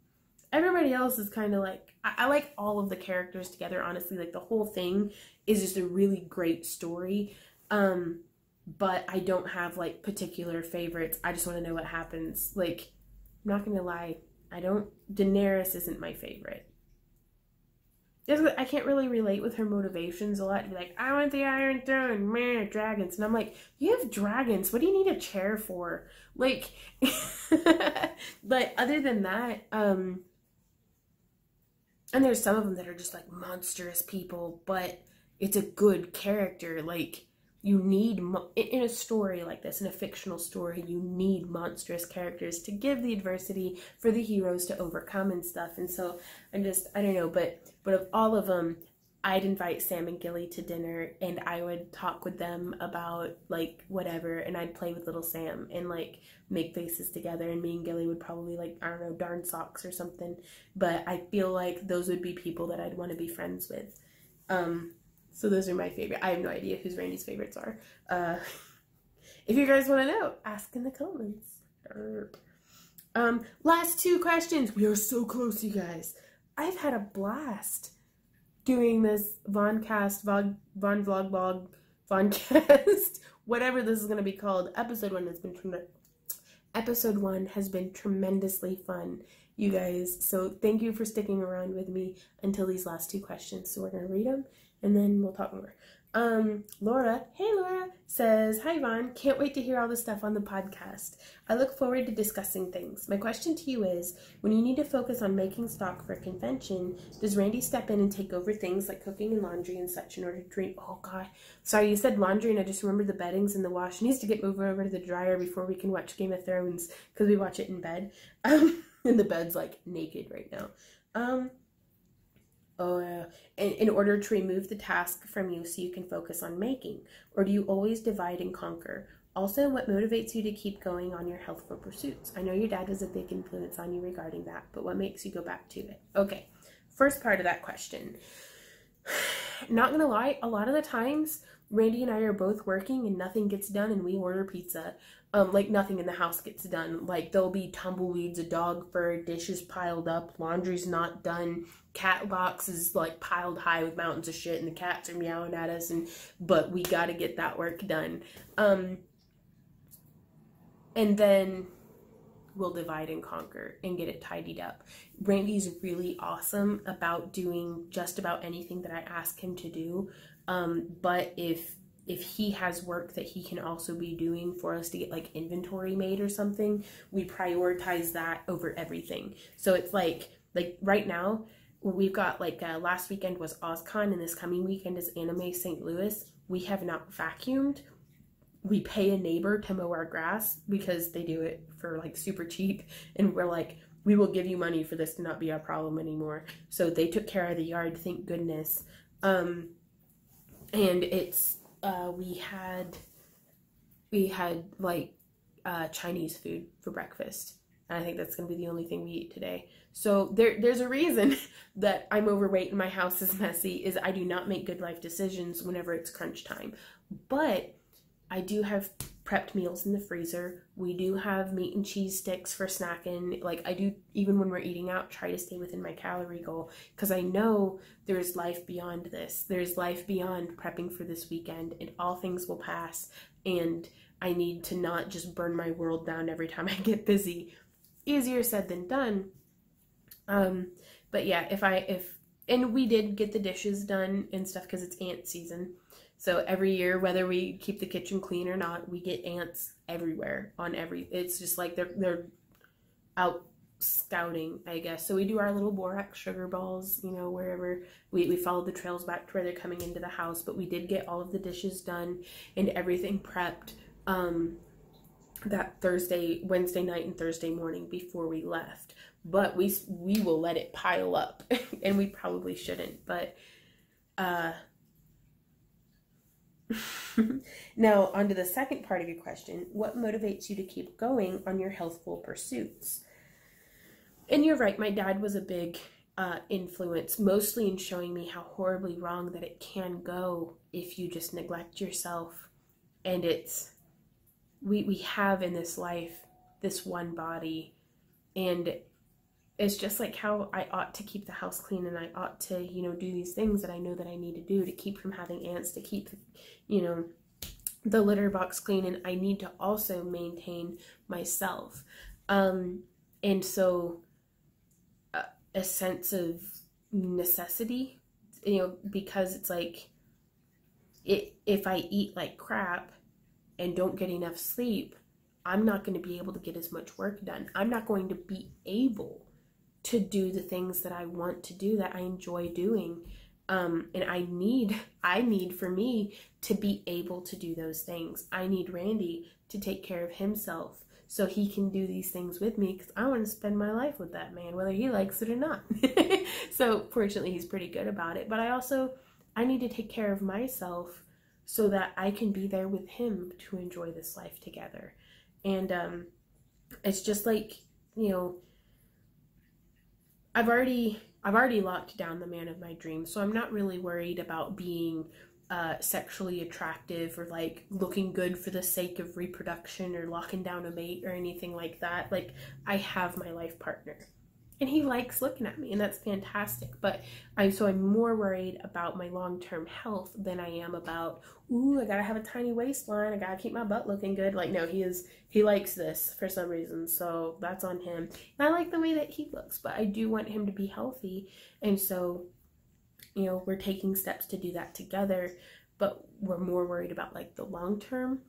Everybody else is kind of like, I like all of the characters together, honestly. Like, the whole thing is just a really great story. But I don't have like particular favorites. I just want to know what happens. Like, I'm not gonna lie, Daenerys isn't my favorite. I can't really relate with her motivations a lot. To be like, I want the Iron Throne, man, dragons. And I'm like, you have dragons. What do you need a chair for? Like, but other than that, and there's some of them that are just like monstrous people, but it's a good character. Like, you need, in a story like this, in a fictional story, you need monstrous characters to give the adversity for the heroes to overcome and stuff. And so I don't know, but of all of them, I'd invite Sam and Gilly to dinner, and I would talk with them about like whatever, and I'd play with little Sam and like make faces together, and me and Gilly would probably like, I don't know, darn socks or something. But I feel like those would be people that I'd want to be friends with. So those are my favorite. I have no idea whose Randy's favorites are. If you guys want to know, ask in the comments. Last 2 questions. We are so close, you guys. I've had a blast doing this Vonblogvlog, Voncast, whatever this is going to be called. Episode 1 has been tremendously fun, you guys. So thank you for sticking around with me until these last 2 questions. So we're going to read them, and then we'll talk more. Laura, hey Laura, says, hi Vaughn, can't wait to hear all the stuff on the podcast. I look forward to discussing things. My question to you is, when you need to focus on making stock for a convention, does Randy step in and take over things like cooking and laundry and such in order to drink? Oh God, sorry, you said laundry and I just remembered the bedding's in the wash. It needs to get moved over to the dryer before we can watch Game of Thrones, because we watch it in bed. And the bed's like naked right now. In order to remove the task from you so you can focus on making? Or do you always divide and conquer? Also, what motivates you to keep going on your healthful pursuits? I know your dad was a big influence on you regarding that, but what makes you go back to it? Okay, first part of that question. Not gonna lie, a lot of the times, Randy and I are both working and nothing gets done and we order pizza. Like nothing in the house gets done. Like there'll be tumbleweeds, a dog fur, dishes piled up, laundry's not done, cat box is like piled high with mountains of shit and the cats are meowing at us, but we gotta get that work done. And then we'll divide and conquer and get it tidied up. Randy's really awesome about doing just about anything that I ask him to do. But if he has work that he can also be doing for us to get like inventory made or something, we prioritize that over everything. So it's like right now we've got like last weekend was OzCon and this coming weekend is Anime St. Louis. We have not vacuumed. We pay a neighbor to mow our grass because they do it for like super cheap, and we're like, we will give you money for this to not be our problem anymore. So they took care of the yard, thank goodness. And it's we had like Chinese food for breakfast, and I think that's gonna be the only thing we eat today. So there's a reason that I'm overweight and my house is messy, is I do not make good life decisions whenever it's crunch time. But I do have prepped meals in the freezer. We do have meat and cheese sticks for snacking. Like I do, even when we're eating out, try to stay within my calorie goal, because I know there's life beyond this. There's life beyond prepping for this weekend, and all things will pass, and I need to not just burn my world down every time I get busy. Easier said than done. But yeah, and we did get the dishes done and stuff because it's ant season. So every year, whether we keep the kitchen clean or not, we get ants everywhere it's just like they're out scouting, I guess. So we do our little borax sugar balls, you know, wherever we follow the trails back to where they're coming into the house. But we did get all of the dishes done and everything prepped that Wednesday night and Thursday morning before we left. But we will let it pile up and we probably shouldn't, but now, on to the second part of your question. What motivates you to keep going on your healthful pursuits? And you're right, my dad was a big influence, mostly in showing me how horribly wrong that it can go if you just neglect yourself. And we have in this life this one body, and it's just like how I ought to keep the house clean, and I ought to, you know, do these things that I know that I need to do to keep from having ants, to keep, you know, the litter box clean, and I need to also maintain myself. And so a sense of necessity, you know, because it's like, if I eat like crap and don't get enough sleep, I'm not going to be able to get as much work done. I'm not going to be able to do the things that I want to do, that I enjoy doing. And I need for me to be able to do those things. I need Randy to take care of himself so he can do these things with me, because I want to spend my life with that man, whether he likes it or not. So fortunately, he's pretty good about it. But I need to take care of myself so that I can be there with him to enjoy this life together. And it's just like, you know, I've already locked down the man of my dreams, so I'm not really worried about being sexually attractive or like looking good for the sake of reproduction or locking down a mate or anything like that. Like, I have my life partner and he likes looking at me, and that's fantastic. But I'm more worried about my long-term health than I am about, ooh, I gotta have a tiny waistline, I gotta keep my butt looking good. Like, no, he likes this for some reason, so that's on him. And I like the way that he looks, but I do want him to be healthy. And so, you know, we're taking steps to do that together, but we're more worried about like the long term.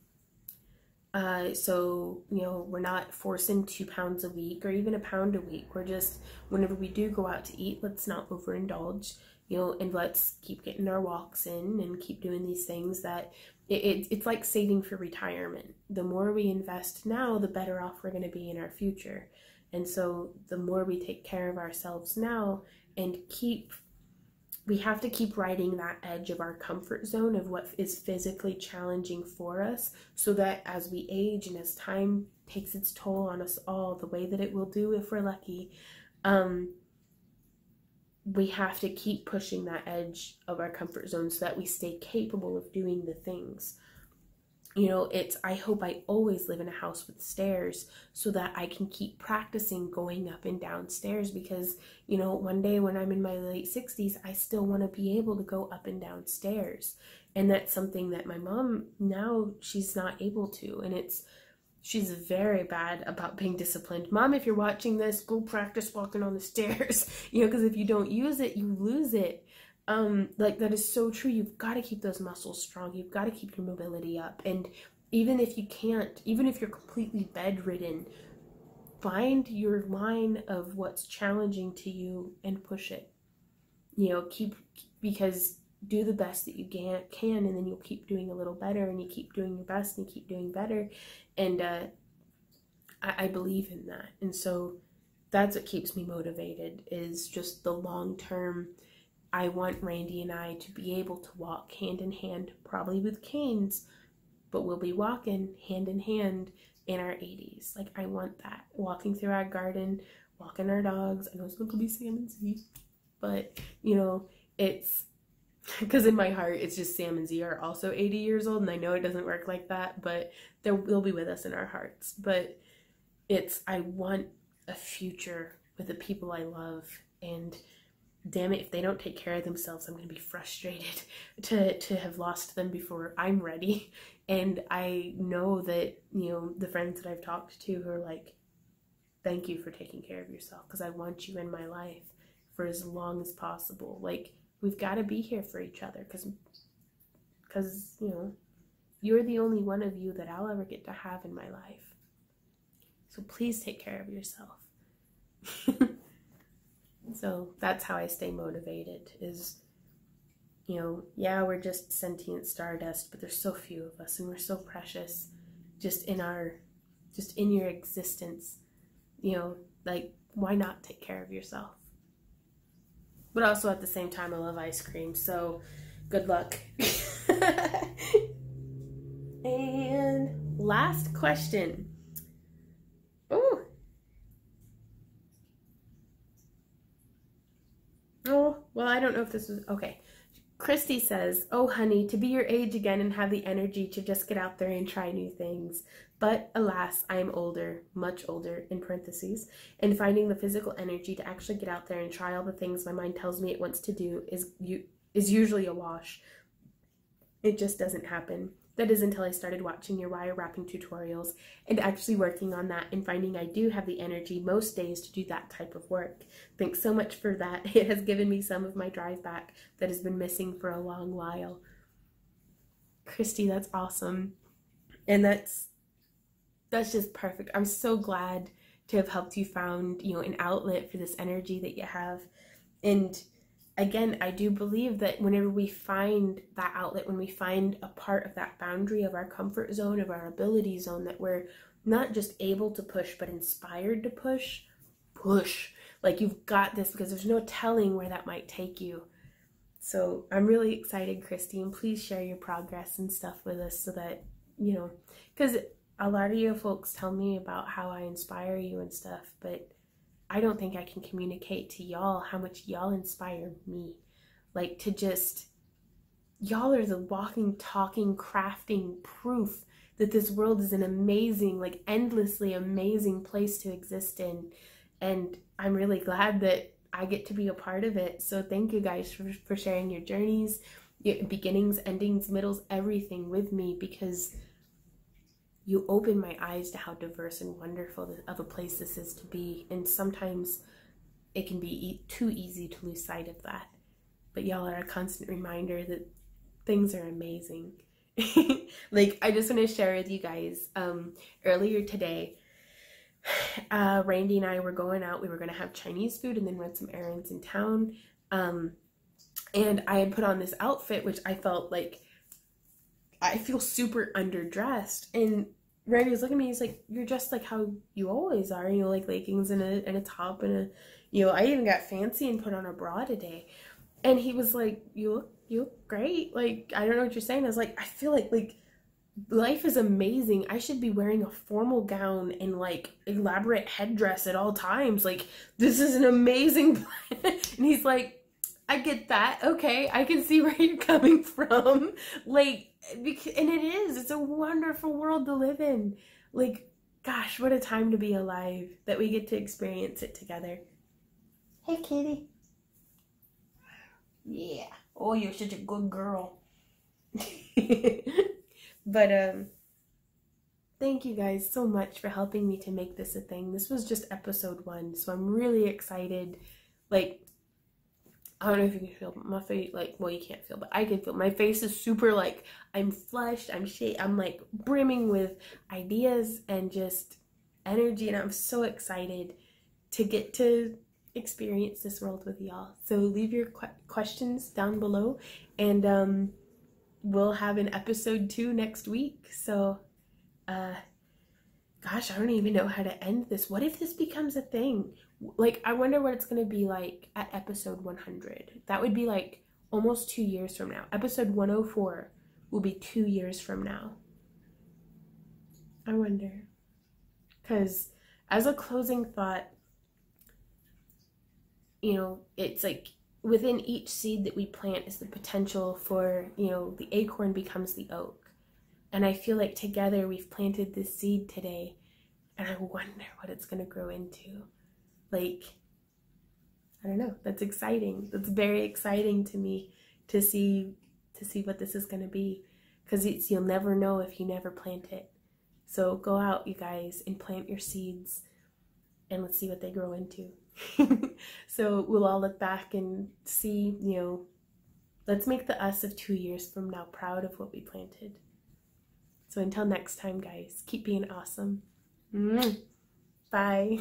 So, you know, we're not forcing 2 pounds a week or even 1 pound a week. We're just, whenever we do go out to eat, let's not overindulge, you know, and let's keep getting our walks in and keep doing these things that it's like saving for retirement. The more we invest now, the better off we're going to be in our future. And so the more we take care of ourselves now and we have to keep riding that edge of our comfort zone of what is physically challenging for us, so that as we age and as time takes its toll on us all, the way that it will do if we're lucky, we have to keep pushing that edge of our comfort zone so that we stay capable of doing the things. You know, I hope I always live in a house with stairs so that I can keep practicing going up and down stairs, because, you know, one day when I'm in my late 60s, I still want to be able to go up and down stairs. And that's something that my mom, now she's not able to. And she's very bad about being disciplined. Mom, if you're watching this, go practice walking on the stairs, you know, because if you don't use it, you lose it. Like, that is so true. You've got to keep those muscles strong. You've got to keep your mobility up. And even if you can't, even if you're completely bedridden, find your line of what's challenging to you and push it. You know, because do the best that you can, and then you'll keep doing a little better, and you keep doing your best and you keep doing better. And I believe in that. And so that's what keeps me motivated, is just the long term. I want Randy and I to be able to walk hand in hand, probably with canes, but we'll be walking hand in hand in our 80s. Like, I want that. Walking through our garden, walking our dogs. I know it's going to be Sam and Z, but, you know, it's, because in my heart, it's just Sam and Z are also 80 years old, and I know it doesn't work like that, but they'll be with us in our hearts. But I want a future with the people I love, and damn it, if they don't take care of themselves, I'm going to be frustrated to have lost them before I'm ready. And I know that, you know, the friends that I've talked to who are like, thank you for taking care of yourself, because I want you in my life for as long as possible. Like, we've got to be here for each other, because, you know, you're the only one of you that I'll ever get to have in my life. So please take care of yourself. So that's how I stay motivated, is, you know, yeah, we're just sentient stardust, but there's so few of us, and we're so precious just in your existence. You know, like, why not take care of yourself? But also at the same time, I love ice cream, so good luck. And last question. Oh, well, I don't know if this was, okay. Christy says, oh, honey, to be your age again and have the energy to just get out there and try new things. But alas, I am older, much older, in parentheses, and finding the physical energy to actually get out there and try all the things my mind tells me it wants to do is usually a wash. It just doesn't happen. That is until I started watching your wire wrapping tutorials and actually working on that and finding I do have the energy most days to do that type of work. Thanks so much for that. It has given me some of my drive back that has been missing for a long while. Christy, that's awesome. And that's just perfect. I'm so glad to have helped you found, you know, an outlet for this energy that you have. And again, I do believe that whenever we find that outlet, when we find a part of that boundary of our comfort zone, of our ability zone, that we're not just able to push, but inspired to push. Like, you've got this, because there's no telling where that might take you. So I'm really excited, Christy, and please share your progress and stuff with us so that, you know, because a lot of you folks tell me about how I inspire you and stuff, but I don't think I can communicate to y'all how much y'all inspire me. Like, to just, y'all are the walking, talking, crafting proof that this world is an amazing, like endlessly amazing place to exist in. And I'm really glad that I get to be a part of it. So thank you guys for sharing your journeys, your beginnings, endings, middles, everything with me, because you open my eyes to how diverse and wonderful of a place this is to be. And sometimes it can be too easy to lose sight of that. But y'all are a constant reminder that things are amazing. Like, I just want to share with you guys, earlier today, Randy and I were going out. We were going to have Chinese food and then run some errands in town. And I had put on this outfit, which I felt like, I feel super underdressed. And Randy was looking at me, he's like, you're dressed like how you always are, you know, like leggings and a top and a, you know, I even got fancy and put on a bra today. And he was like, you look great. Like, I don't know what you're saying. I was like, I feel like life is amazing. I should be wearing a formal gown and like elaborate headdress at all times. Like, this is an amazing plan. And he's like, I get that. Okay, I can see where you're coming from. Like, and it is. It's a wonderful world to live in. Like, gosh, what a time to be alive that we get to experience it together. Hey, kitty. Yeah. Oh, you're such a good girl. But thank you guys so much for helping me to make this a thing. This was just episode 1, so I'm really excited. Like, I don't know if you can feel my face, like, well, you can't feel, but I can feel my face is super, like, I'm flushed, I'm like brimming with ideas and just energy, and I'm so excited to get to experience this world with y'all. So leave your questions down below, and we'll have an episode 2 next week. So gosh, I don't even know how to end this. What if this becomes a thing? Like, I wonder what it's going to be like at episode 100. That would be like almost 2 years from now. Episode 104 will be 2 years from now. I wonder. Because as a closing thought, you know, it's like within each seed that we plant is the potential for, you know, the acorn becomes the oak. And I feel like together we've planted this seed today, and I wonder what it's going to grow into. Like, I don't know. That's exciting. That's very exciting to me to see what this is going to be, because you'll never know if you never plant it. So go out, you guys, and plant your seeds, and let's see what they grow into. So we'll all look back and see, you know, let's make the us of 2 years from now proud of what we planted. So until next time, guys, keep being awesome. Bye.